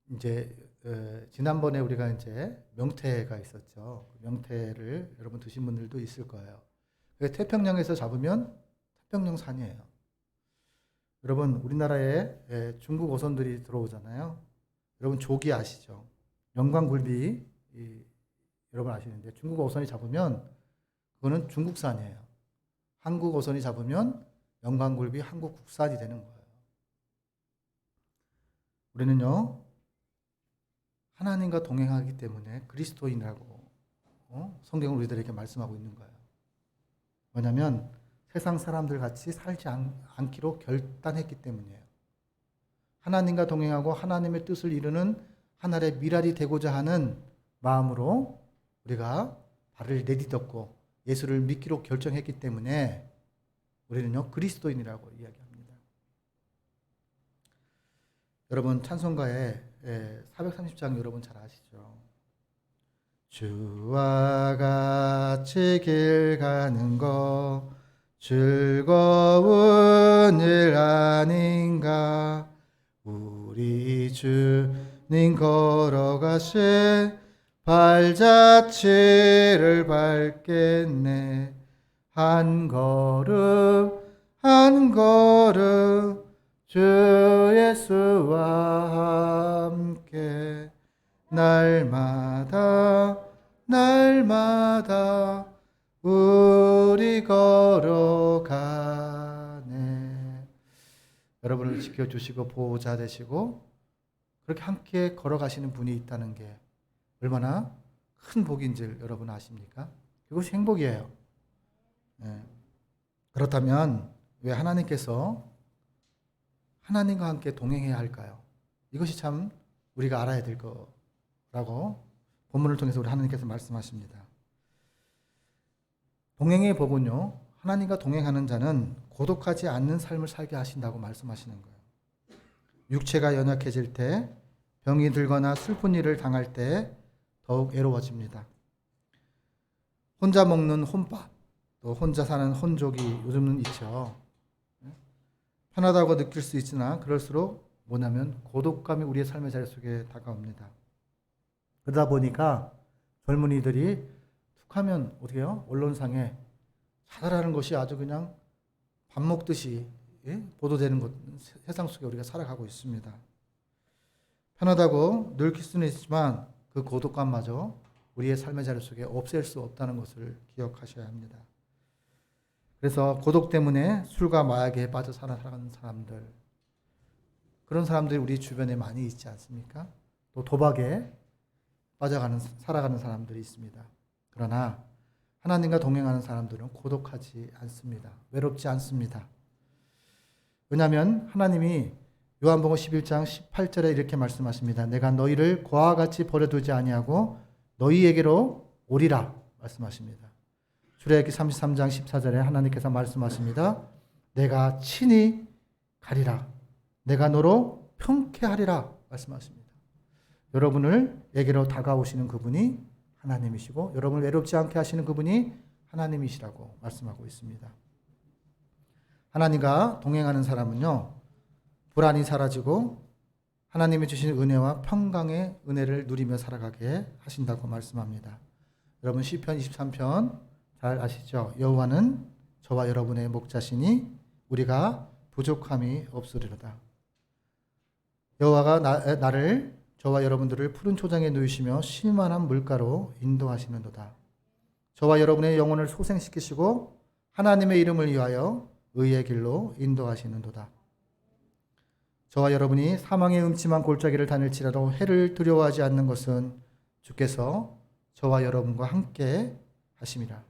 Speaker 3: 이제 지난번에 우리가 이제 명태가 있었죠. 명태를 여러분 드신 분들도 있을 거예요. 태평양에서 잡으면 태평양산이에요. 여러분, 우리나라에 중국 어선들이 들어오잖아요. 여러분 조기 아시죠? 영광굴비 여러분 아시는데 중국 어선이 잡으면 그거는 중국산이에요. 한국 어선이 잡으면 영광굴비 한국 국산이 되는 거예요. 우리는요 하나님과 동행하기 때문에 그리스도인이라고 성경은 우리들에게 말씀하고 있는 거예요. 왜냐하면 세상 사람들 같이 살지 않기로 결단했기 때문이에요. 하나님과 동행하고 하나님의 뜻을 이루는 하나의 미랄이 되고자 하는 마음으로 우리가 발을 내딛었고 예수를 믿기로 결정했기 때문에 우리는요 그리스도인이라고 이야기합니다. 여러분 찬송가의 430장 여러분 잘 아시죠? 주와 같이 길 가는 거 즐거운 일 아닌가 우리 주님 걸어가신 발자취를 밟겠네 한 걸음 한 걸음 주 예수와 함께 날마다 날마다 우리 걸어가네. 여러분을 지켜주시고 보호자 되시고 그렇게 함께 걸어가시는 분이 있다는 게 얼마나 큰 복인 줄 여러분 아십니까? 그것이 행복이에요. 네. 그렇다면 왜 하나님께서 하나님과 함께 동행해야 할까요? 이것이 참 우리가 알아야 될 거라고 본문을 통해서 우리 하나님께서 말씀하십니다. 동행의 복은요, 하나님과 동행하는 자는 고독하지 않는 삶을 살게 하신다고 말씀하시는 거예요. 육체가 연약해질 때, 병이 들거나 슬픈 일을 당할 때 더욱 애로워집니다. 혼자 먹는 혼밥, 또 혼자 사는 혼족이 요즘은 있죠. 편하다고 느낄 수 있으나 그럴수록 뭐냐면 고독감이 우리의 삶의 자리 속에 다가옵니다. 그러다 보니까 젊은이들이 툭하면 어떻게 해요? 언론상에 자살하는 것이 아주 그냥 밥 먹듯이 보도되는 것, 세상 속에 우리가 살아가고 있습니다. 편하다고 느낄 수는 있지만 그 고독감마저 우리의 삶의 자리 속에 없앨 수 없다는 것을 기억하셔야 합니다. 그래서 고독 때문에 술과 마약에 빠져 살아가는 사람들, 그런 사람들이 우리 주변에 많이 있지 않습니까? 또 도박에 살아가는 사람들이 있습니다. 그러나 하나님과 동행하는 사람들은 고독하지 않습니다. 외롭지 않습니다. 왜냐하면 하나님이 요한복음 11장 18절에 이렇게 말씀하십니다. 내가 너희를 고아와 같이 버려두지 아니하고 너희에게로 오리라 말씀하십니다. 출애굽기 33장 14절에 하나님께서 말씀하십니다. 내가 친히 가리라. 내가 너로 평쾌하리라 말씀하십니다. 여러분을 에게로 다가오시는 그분이 하나님이시고 여러분을 외롭지 않게 하시는 그분이 하나님이시라고 말씀하고 있습니다. 하나님과 동행하는 사람은요, 불안이 사라지고 하나님이 주신 은혜와 평강의 은혜를 누리며 살아가게 하신다고 말씀합니다. 여러분 시편 23편 잘 아시죠? 여호와는 저와 여러분의 목자시니 우리가 부족함이 없으리로다. 여호와가 나를 저와 여러분들을 푸른 초장에 누이시며 쉴만한 물가로 인도하시는도다. 저와 여러분의 영혼을 소생시키시고 하나님의 이름을 위하여 의의 길로 인도하시는도다. 저와 여러분이 사망의 음침한 골짜기를 다닐지라도 해를 두려워하지 않는 것은 주께서 저와 여러분과 함께 하심이라.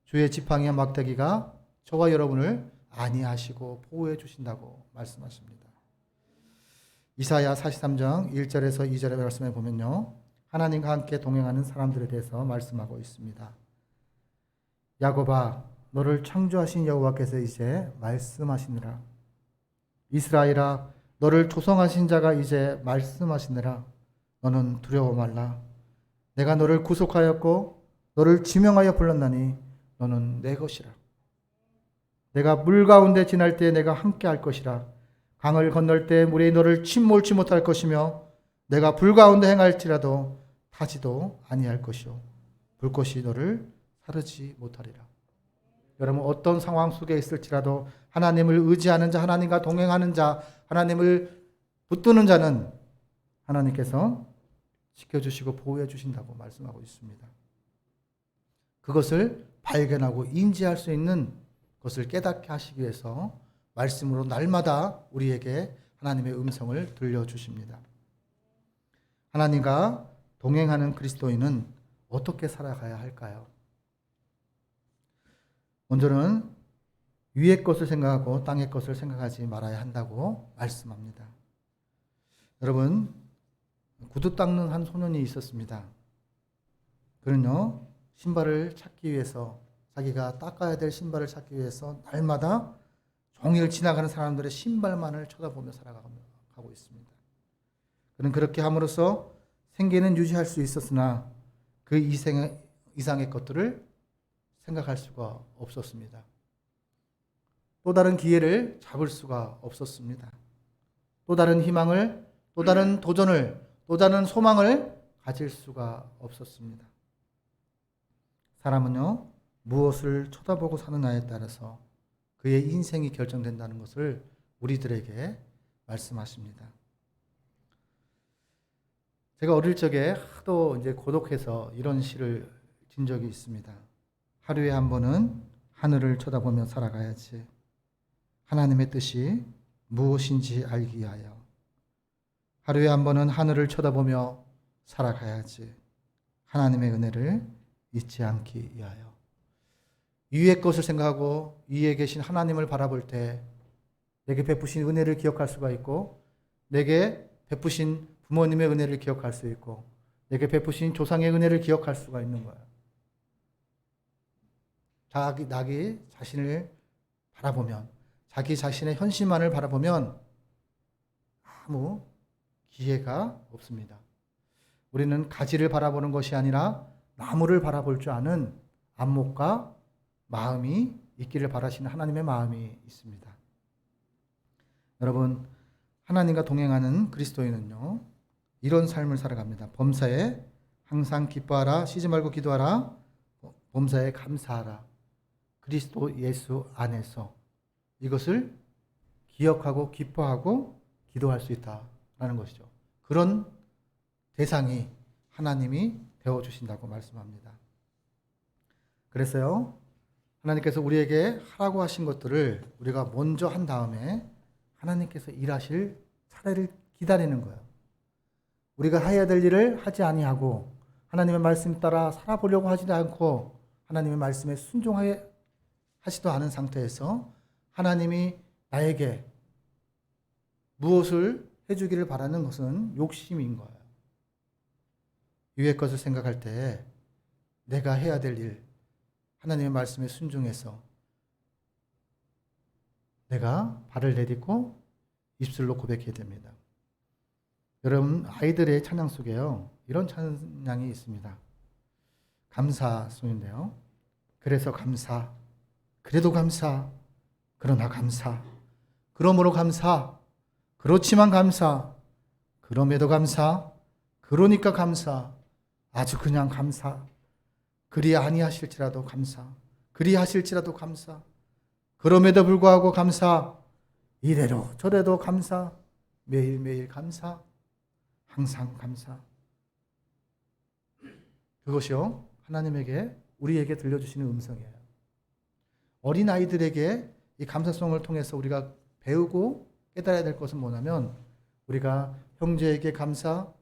Speaker 3: 주의 지팡이와 막대기가 저와 여러분을 안위하시고 보호해 주신다고 말씀하십니다. 이사야 43장 1절에서 2절의 말씀에 보면요, 하나님과 함께 동행하는 사람들에 대해서 말씀하고 있습니다. 야곱아, 너를 창조하신 여호와께서 이제 말씀하시느라. 이스라엘아, 너를 조성하신 자가 이제 말씀하시느라. 너는 두려워 말라. 내가 너를 구속하였고 너를 지명하여 불렀나니 너는 내 것이라. 내가 물 가운데 지날 때 내가 함께 할 것이라. 강을 건널 때 물이 너를 침몰치 못할 것이며 내가 불 가운데 행할지라도 타지도 아니할 것이요 불꽃이 너를 사르지 못하리라. 여러분 어떤 상황 속에 있을지라도 하나님을 의지하는 자, 하나님과 동행하는 자, 하나님을 붙드는 자는 하나님께서 지켜주시고 보호해 주신다고 말씀하고 있습니다. 그것을 발견하고 인지할 수 있는 것을 깨닫게 하시기 위해서 말씀으로 날마다 우리에게 하나님의 음성을 들려주십니다. 하나님과 동행하는 그리스도인은 어떻게 살아가야 할까요? 먼저는 위의 것을 생각하고 땅의 것을 생각하지 말아야 한다고 말씀합니다. 여러분, 구두 닦는 한 소년이 있었습니다. 그는요, 신발을 찾기 위해서, 자기가 닦아야 될 신발을 찾기 위해서 날마다 종일 지나가는 사람들의 신발만을 쳐다보며 살아가고 있습니다. 그는 그렇게 함으로써 생계는 유지할 수 있었으나 그 이상의 것들을 생각할 수가 없었습니다. 또 다른 기회를 잡을 수가 없었습니다. 또 다른 희망을, 또 다른 도전을, 또 다른 소망을 가질 수가 없었습니다. 사람은요, 무엇을 쳐다보고 사느냐에 따라서 그의 인생이 결정된다는 것을 우리들에게 말씀하십니다. 제가 어릴 적에 하도 이제 고독해서 이런 시를 진 적이 있습니다. 하루에 한 번은 하늘을 쳐다보며 살아가야지. 하나님의 뜻이 무엇인지 알기 위하여. 하루에 한 번은 하늘을 쳐다보며 살아가야지. 하나님의 은혜를 잊지 않기 위하여. 위의 것을 생각하고 위에 계신 하나님을 바라볼 때 내게 베푸신 은혜를 기억할 수가 있고, 내게 베푸신 부모님의 은혜를 기억할 수 있고, 내게 베푸신 조상의 은혜를 기억할 수가 있는 거예요. 자기 자신을 바라보면, 자기 자신의 현실만을 바라보면 아무 기회가 없습니다. 우리는 가지를 바라보는 것이 아니라 나무를 바라볼 줄 아는 안목과 마음이 있기를 바라시는 하나님의 마음이 있습니다. 여러분, 하나님과 동행하는 그리스도인은요, 이런 삶을 살아갑니다. 범사에 항상 기뻐하라, 쉬지 말고 기도하라, 범사에 감사하라. 그리스도 예수 안에서 이것을 기억하고 기뻐하고 기도할 수 있다라는 것이죠. 그런 대상이 하나님이 되어주신다고 말씀합니다. 그래서요, 하나님께서 우리에게 하라고 하신 것들을 우리가 먼저 한 다음에 하나님께서 일하실 차례를 기다리는 거예요. 우리가 해야 될 일을 하지 아니하고 하나님의 말씀 따라 살아보려고 하지도 않고 하나님의 말씀에 순종하지도 않은 상태에서 하나님이 나에게 무엇을 해주기를 바라는 것은 욕심인 거예요. 위의 것을 생각할 때 내가 해야 될 일, 하나님의 말씀에 순종해서 내가 발을 내딛고 입술로 고백해야 됩니다. 여러분, 아이들의 찬양 속에요, 이런 찬양이 있습니다. 감사송인데요. 그래서 감사, 그래도 감사, 그러나 감사, 그러므로 감사, 그렇지만 감사, 그럼에도 감사, 그러니까 감사, 아주 그냥 감사, 그리 아니하실지라도 감사, 그리 하실지라도 감사, 그럼에도 불구하고 감사, 이래로 저래도 감사, 매일매일 감사, 항상 감사. 그것이요, 하나님에게 우리에게 들려주시는 음성이에요. 어린아이들에게 이 감사송을 통해서 우리가 배우고 깨달아야 될 것은 뭐냐면, 우리가 형제에게 감사,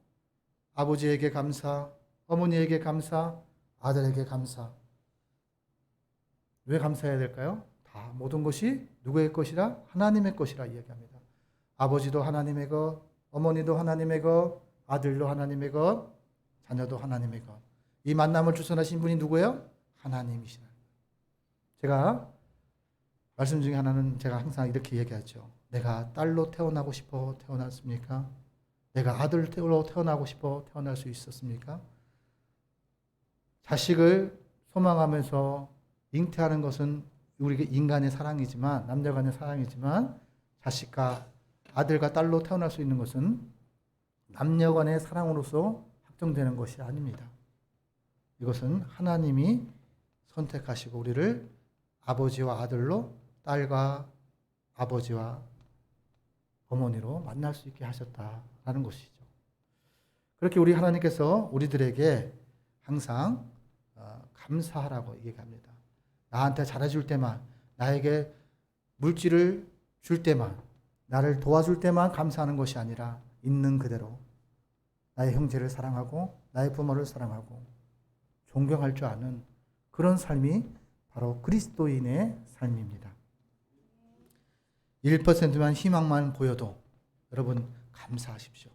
Speaker 3: 아버지에게 감사, 어머니에게 감사, 아들에게 감사. 왜 감사해야 될까요? 다 모든 것이 누구의 것이라? 하나님의 것이라 이야기합니다. 아버지도 하나님의 것, 어머니도 하나님의 것, 아들도 하나님의 것, 자녀도 하나님의 것. 이 만남을 주선하신 분이 누구예요? 하나님이시라. 제가 말씀 중에 하나는 제가 항상 이렇게 얘기하죠. 내가 딸로 태어나고 싶어 태어났습니까? 내가 아들로 태어나고 싶어 태어날 수 있었습니까? 자식을 소망하면서 잉태하는 것은 우리 인간의 사랑이지만, 남녀 간의 사랑이지만, 자식과 아들과 딸로 태어날 수 있는 것은 남녀 간의 사랑으로서 확정되는 것이 아닙니다. 이것은 하나님이 선택하시고 우리를 아버지와 아들로, 딸과 아버지와 어머니로 만날 수 있게 하셨다라는 것이죠. 그렇게 우리 하나님께서 우리들에게 항상 감사하라고 얘기합니다. 나한테 잘해줄 때만, 나에게 물질을 줄 때만, 나를 도와줄 때만 감사하는 것이 아니라 있는 그대로 나의 형제를 사랑하고 나의 부모를 사랑하고 존경할 줄 아는 그런 삶이 바로 그리스도인의 삶입니다. 1%만 희망만 보여도 여러분 감사하십시오.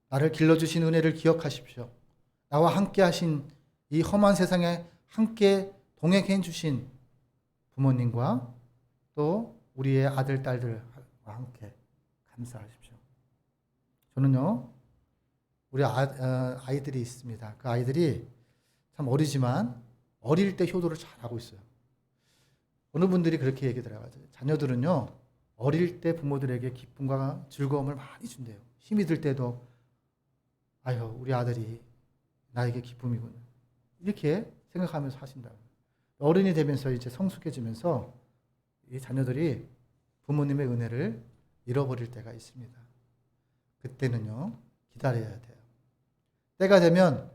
Speaker 3: 나를 길러주신 은혜를 기억하십시오. 나와 함께 하신 이 험한 세상에 함께 동행해 주신 부모님과 또 우리의 아들, 딸들과 함께 감사하십시오. 저는요, 우리 아이들이 있습니다. 그 아이들이 참 어리지만 어릴 때 효도를 잘하고 있어요. 어느 분들이 그렇게 얘기하더라고요. 자녀들은요, 어릴 때 부모들에게 기쁨과 즐거움을 많이 준대요. 힘이 들 때도 아유, 우리 아들이 나에게 기쁨이군, 이렇게 생각하면서 하신다. 어른이 되면서 이제 성숙해지면서 이 자녀들이 부모님의 은혜를 잃어버릴 때가 있습니다. 그때는요, 기다려야 돼요. 때가 되면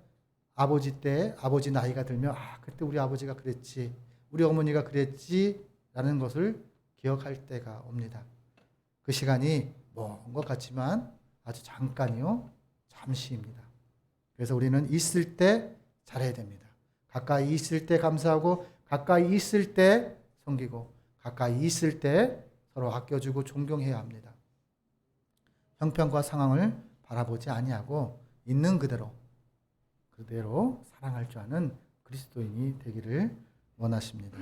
Speaker 3: 아버지 나이가 들면 그때 우리 아버지가 그랬지, 우리 어머니가 그랬지 라는 것을 기억할 때가 옵니다. 그 시간이 먼 것 같지만 아주 잠깐이요, 잠시입니다. 그래서 우리는 있을 때 잘해야 됩니다. 가까이 있을 때 감사하고, 가까이 있을 때 섬기고, 가까이 있을 때 서로 아껴주고 존경해야 합니다. 형편과 상황을 바라보지 아니하고 있는 그대로 사랑할 줄 아는 그리스도인이 되기를 원하십니다.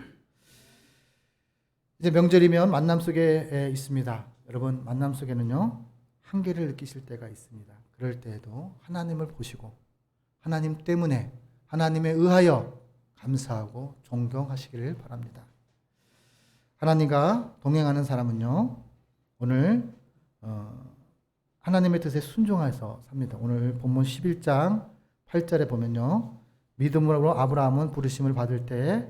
Speaker 3: 이제 명절이면 만남 속에 있습니다. 여러분, 만남 속에는요, 한계를 느끼실 때가 있습니다. 그럴 때에도 하나님을 보시고 하나님 때문에, 하나님에 의하여 감사하고 존경하시기를 바랍니다. 하나님과 동행하는 사람은요, 오늘 하나님의 뜻에 순종해서 삽니다. 오늘 본문 11장 8절에 보면요, 믿음으로 아브라함은 부르심을 받을 때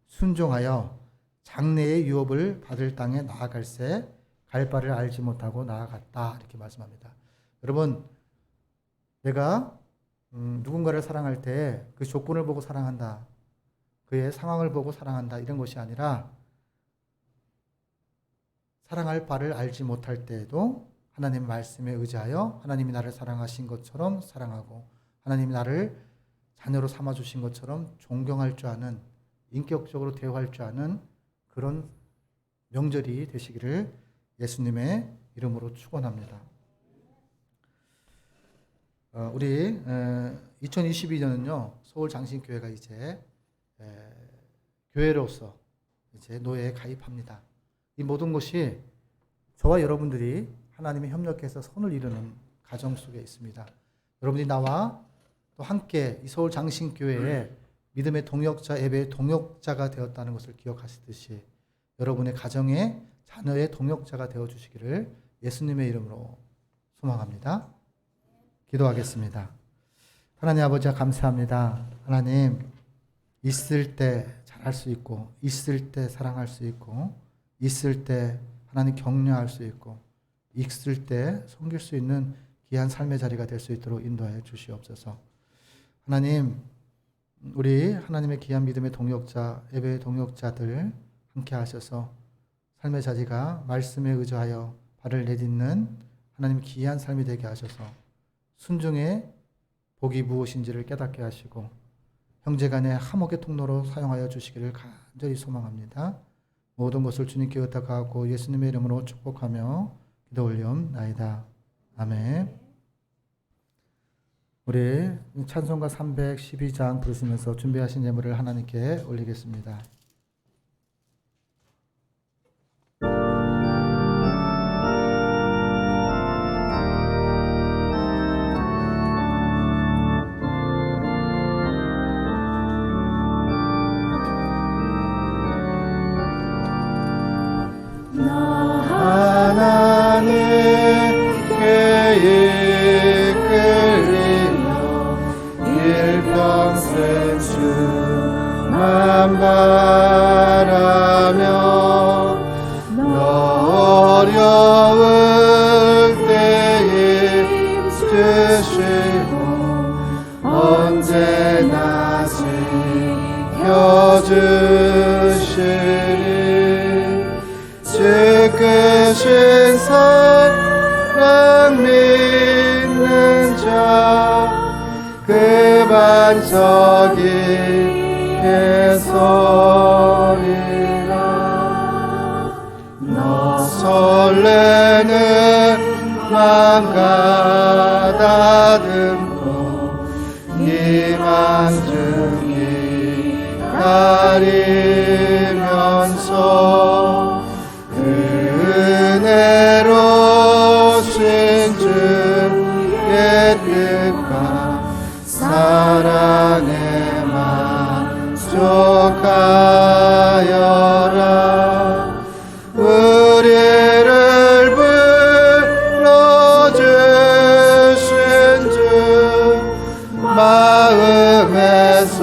Speaker 3: 순종하여 장래의 유업을 받을 땅에 나아갈새 갈 바를 알지 못하고 나아갔다, 이렇게 말씀합니다. 여러분, 내가 누군가를 사랑할 때 그 조건을 보고 사랑한다, 그의 상황을 보고 사랑한다, 이런 것이 아니라 사랑할 바를 알지 못할 때에도 하나님 말씀에 의지하여 하나님이 나를 사랑하신 것처럼 사랑하고, 하나님이 나를 자녀로 삼아주신 것처럼 존경할 줄 아는, 인격적으로 대화할 줄 아는 그런 명절이 되시기를 예수님의 이름으로 축원합니다. 우리 2022년은요, 서울 장신교회가 이제 교회로서 이제 노예에 가입합니다. 이 모든 것이 저와 여러분들이 하나님의 협력해서 선을 이루는 가정 속에 있습니다. 여러분이 나와 또 함께 이 서울 장신교회의 믿음의 동역자, 예배의 동역자가 되었다는 것을 기억하시듯이 여러분의 가정의 자녀의 동역자가 되어주시기를 예수님의 이름으로 소망합니다. 기도하겠습니다. 하나님 아버지, 감사합니다. 하나님, 있을 때 잘할 수 있고, 있을 때 사랑할 수 있고, 있을 때 하나님 격려할 수 있고, 있을 때 섬길 수 있는 귀한 삶의 자리가 될 수 있도록 인도하여 주시옵소서. 하나님, 우리 하나님의 귀한 믿음의 동역자, 예배의 동역자들 함께 하셔서 삶의 자리가 말씀에 의지하여 발을 내딛는 하나님 귀한 삶이 되게 하셔서 순종의 복이 무엇인지를 깨닫게 하시고 형제간의 화목의 통로로 사용하여 주시기를 간절히 소망합니다. 모든 것을 주님께 의탁하고 예수님의 이름으로 축복하며 기도 올리옵나이다. 아멘. 우리 찬송가 312장 부르시면서 준비하신 예물을 하나님께 올리겠습니다.
Speaker 2: 일평생 주만
Speaker 3: 반석이 예서리라 너 설레는 맘 가다듬고 희망 중이 가리면서 그 은혜로 신 주의 뜻과 사랑에 만족하여라 우리를 불러주신 주 마음에서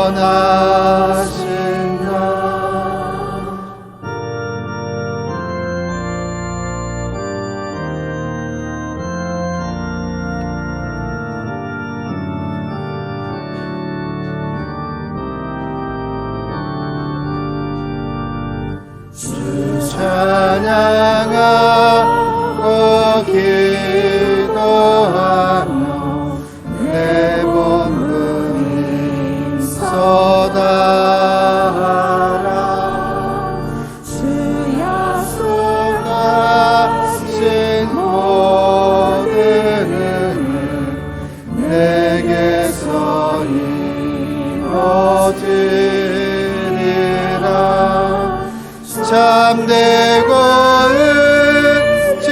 Speaker 3: 원하신다. 주 찬양하고 기도하며 내 본분이 서다하라
Speaker 4: 주
Speaker 3: 약속하신 모든 은혜 내게서 이루어지리라 참되고 의지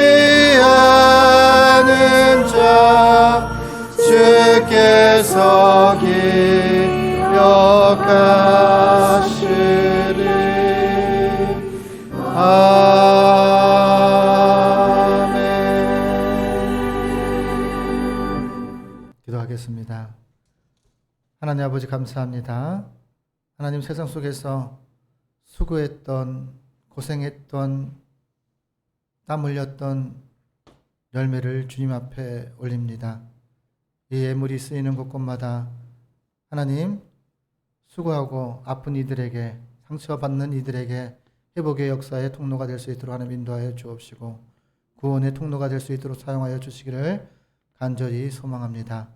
Speaker 3: 않은 자 주께서 기억하시리 아멘. 기도하겠습니다. 하나님 아버지 감사합니다. 하나님 세상 속에서 수고했던 고생했던 땀 흘렸던 열매를 주님 앞에 올립니다. 이 예물이 쓰이는 곳곳마다 하나님 수고하고 아픈 이들에게 상처받는 이들에게 회복의 역사의 통로가 될 수 있도록 하나님 인도하여 주옵시고 구원의 통로가 될 수 있도록 사용하여 주시기를 간절히 소망합니다.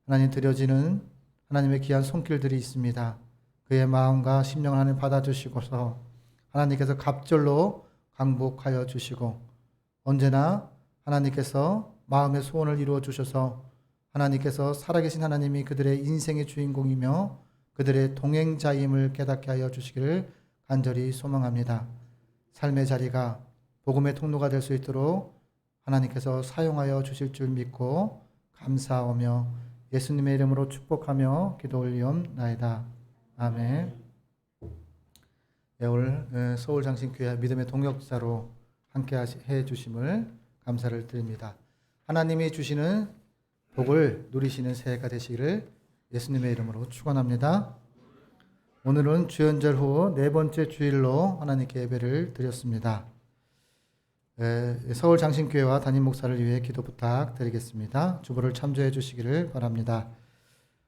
Speaker 3: 하나님 드려지는 하나님의 귀한 손길들이 있습니다. 그의 마음과 심령을 하나님 받아주시고서 하나님께서 갑절로 강복하여 주시고 언제나 하나님께서 마음의 소원을 이루어 주셔서 하나님께서 살아계신 하나님이 그들의 인생의 주인공이며 그들의 동행자임을 깨닫게 하여 주시기를 간절히 소망합니다. 삶의 자리가 복음의 통로가 될 수 있도록 하나님께서 사용하여 주실 줄 믿고 감사하며 예수님의 이름으로 축복하며 기도 올리옵나이다. 아멘. 네, 오늘 서울장신교회 믿음의 동역자로 함께 해 주심을 감사를 드립니다. 하나님이 주시는 복을 누리시는 새해가 되시기를 예수님의 이름으로 축원합니다. 오늘은 주연절 후 네 번째 주일로 하나님께 예배를 드렸습니다. 서울장신교회와 담임 목사를 위해 기도 부탁드리겠습니다. 주보를 참조해 주시기를 바랍니다.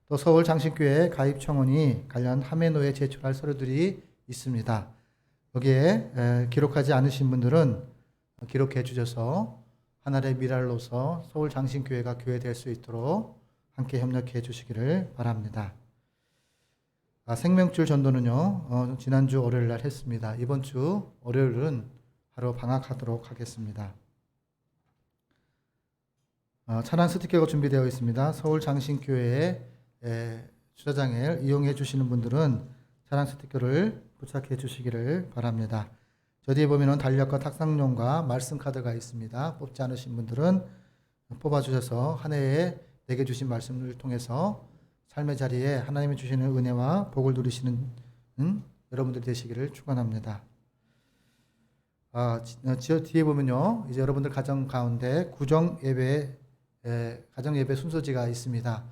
Speaker 3: 또 서울장신교회 가입 청원이 관련 함해노에 제출할 서류들이 있습니다. 여기에 기록하지 않으신 분들은 기록해 주셔서 하나의 미랄로서 서울장신교회가 교회될 수 있도록 함께 협력해 주시기를 바랍니다. 생명줄 전도는요 지난주 월요일 날 했습니다. 이번 주 월요일은 바로 방학하도록 하겠습니다. 찬양 스티커가 준비되어 있습니다. 서울장신교회의 주차장을 이용해 주시는 분들은 찬양 스티커를 부착해 주시기를 바랍니다. 저 뒤에 보면은 달력과 탁상용과 말씀 카드가 있습니다. 뽑지 않으신 분들은 뽑아 주셔서 한 해에 내게 주신 말씀을 통해서 삶의 자리에 하나님이 주시는 은혜와 복을 누리시는 여러분들 되시기를 축원합니다. 저 뒤에 보면요, 이제 여러분들 가정 가운데 가정 예배 순서지가 있습니다.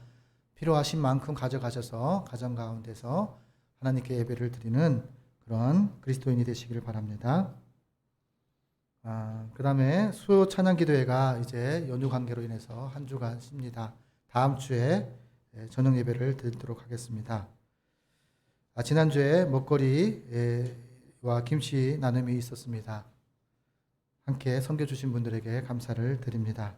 Speaker 3: 필요하신 만큼 가져가셔서 가정 가운데서 하나님께 예배를 드리는 그런 그리스도인이 되시기를 바랍니다. 그 다음에 수요 찬양 기도회가 이제 연휴 관계로 인해서 한 주간 쉽니다. 다음 주에 저녁 예배를 드리도록 하겠습니다. 지난주에 먹거리와 김치 나눔이 있었습니다. 함께 섬겨주신 분들에게 감사를 드립니다.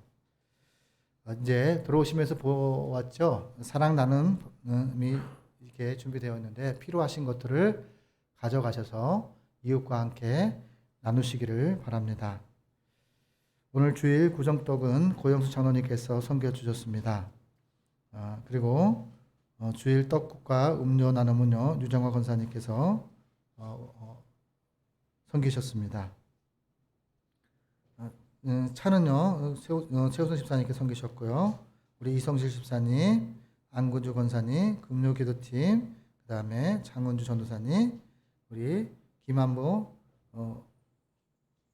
Speaker 3: 이제 들어오시면서 보았죠. 사랑 나눔이 이렇게 준비되어 있는데 필요하신 것들을 가져가셔서 이웃과 함께 나누시기를 바랍니다. 오늘 주일 구정떡은 고영수 장로님께서 섬겨 주셨습니다. 그리고 주일 떡국과 음료 나눔은요 유정화 권사님께서 섬기셨습니다. 차는요 최우선 집사님께 섬기셨고요. 우리 이성실 집사님, 안군주 권사님, 금요기도팀, 그 다음에 장은주 전도사님, 우리 김한보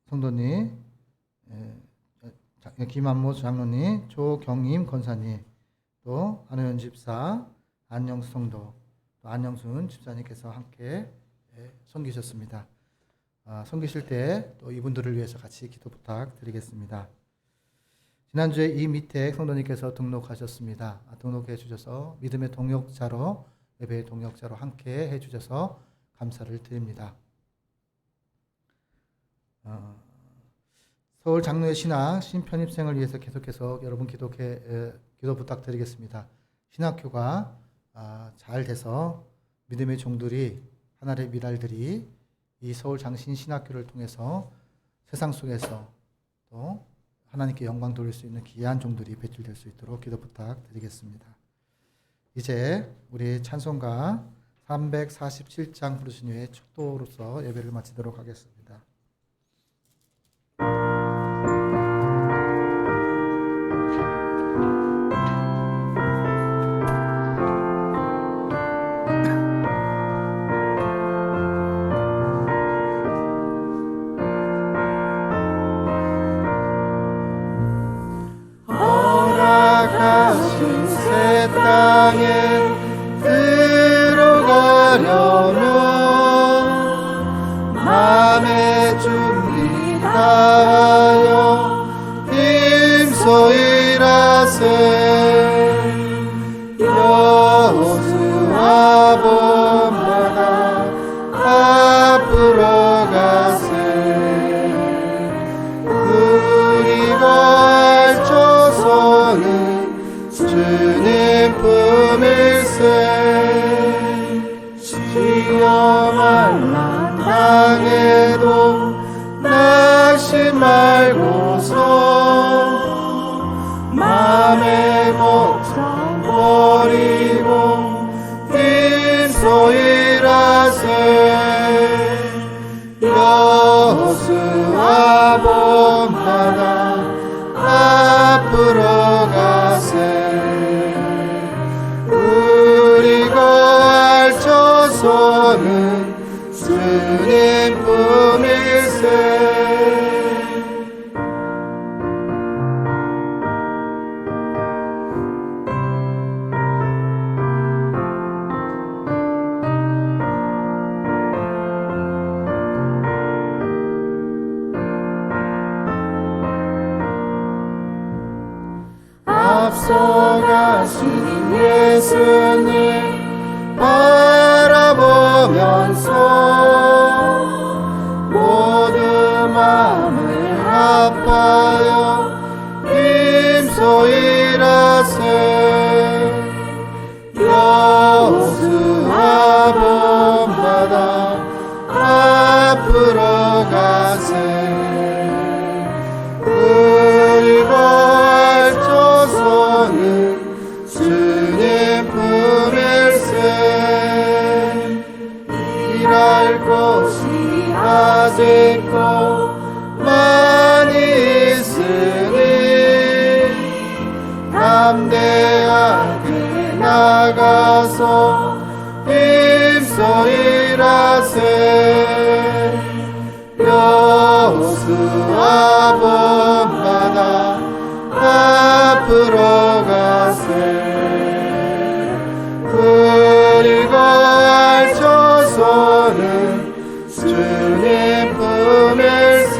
Speaker 3: 성도님, 김한모 장로님, 조경임 권사님, 또 안호연 집사, 안영수 성도, 또 안영순 집사님께서 함께 섬기셨습니다. 섬기실 때 또 이분들을 위해서 같이 기도 부탁드리겠습니다. 지난주에 이 밑에 성도님께서 등록하셨습니다. 등록해 주셔서 믿음의 동역자로 예배의 동역자로 함께 해 주셔서 감사를 드립니다. 서울 장로의 신학 신편입생을 위해서 계속해서 여러분 기도 부탁드리겠습니다. 신학교가 잘 돼서 믿음의 종들이 하나님의 미랄들이 이 서울 장신 신학교를 통해서 세상 속에서 또 하나님께 영광 돌릴 수 있는 귀한 종들이 배출될 수 있도록 기도 부탁드리겠습니다. 이제 우리 찬송가 347장 부르신 후에 축도로서 예배를 마치도록 하겠습니다.
Speaker 5: 허락하신 새 땅에 들어가려면 맘의 준비 다하여 힘써 일하세. 여호수아 본받아 앞으로 가세. 그리고 알초서는 주님 품일세. 시험할 만당해도 낙심 말고서 맘의 걱정 버리고 힘써 일하세. 여호수아 본받아 앞으로 가세. 그리고 알초서는 주님 품일세. 앞서가신 예수님 바라보면서 모든 마음을 아파여 힘써 일하세. 여호수아 본받아 앞으로 가세. 그리고 알초서는 주님 품일세. 일할 것이 아직도 많이 있으니 담대하게 나가서 힘써 일하세. 여호수아 본받아 앞으로 가세. 그리고 알초서는 주님 품일세.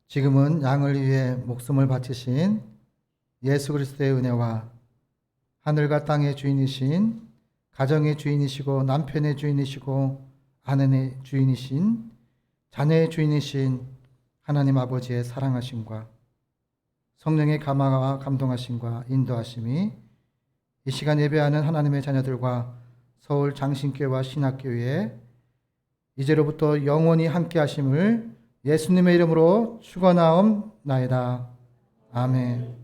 Speaker 3: 지금은 양을 위해 목숨을 바치신 예수 그리스도의 은혜와 하늘과 땅의 주인이신, 가정의 주인이시고 남편의 주인이시고 아내의 주인이신, 자녀의 주인이신 하나님 아버지의 사랑하심과 성령의 감화와 감동하심과 인도하심이 이 시간 예배하는 하나님의 자녀들과 서울 장신교회와 신학교회에 이제로부터 영원히 함께 하심을 예수님의 이름으로 축원하옵나이다. 아멘.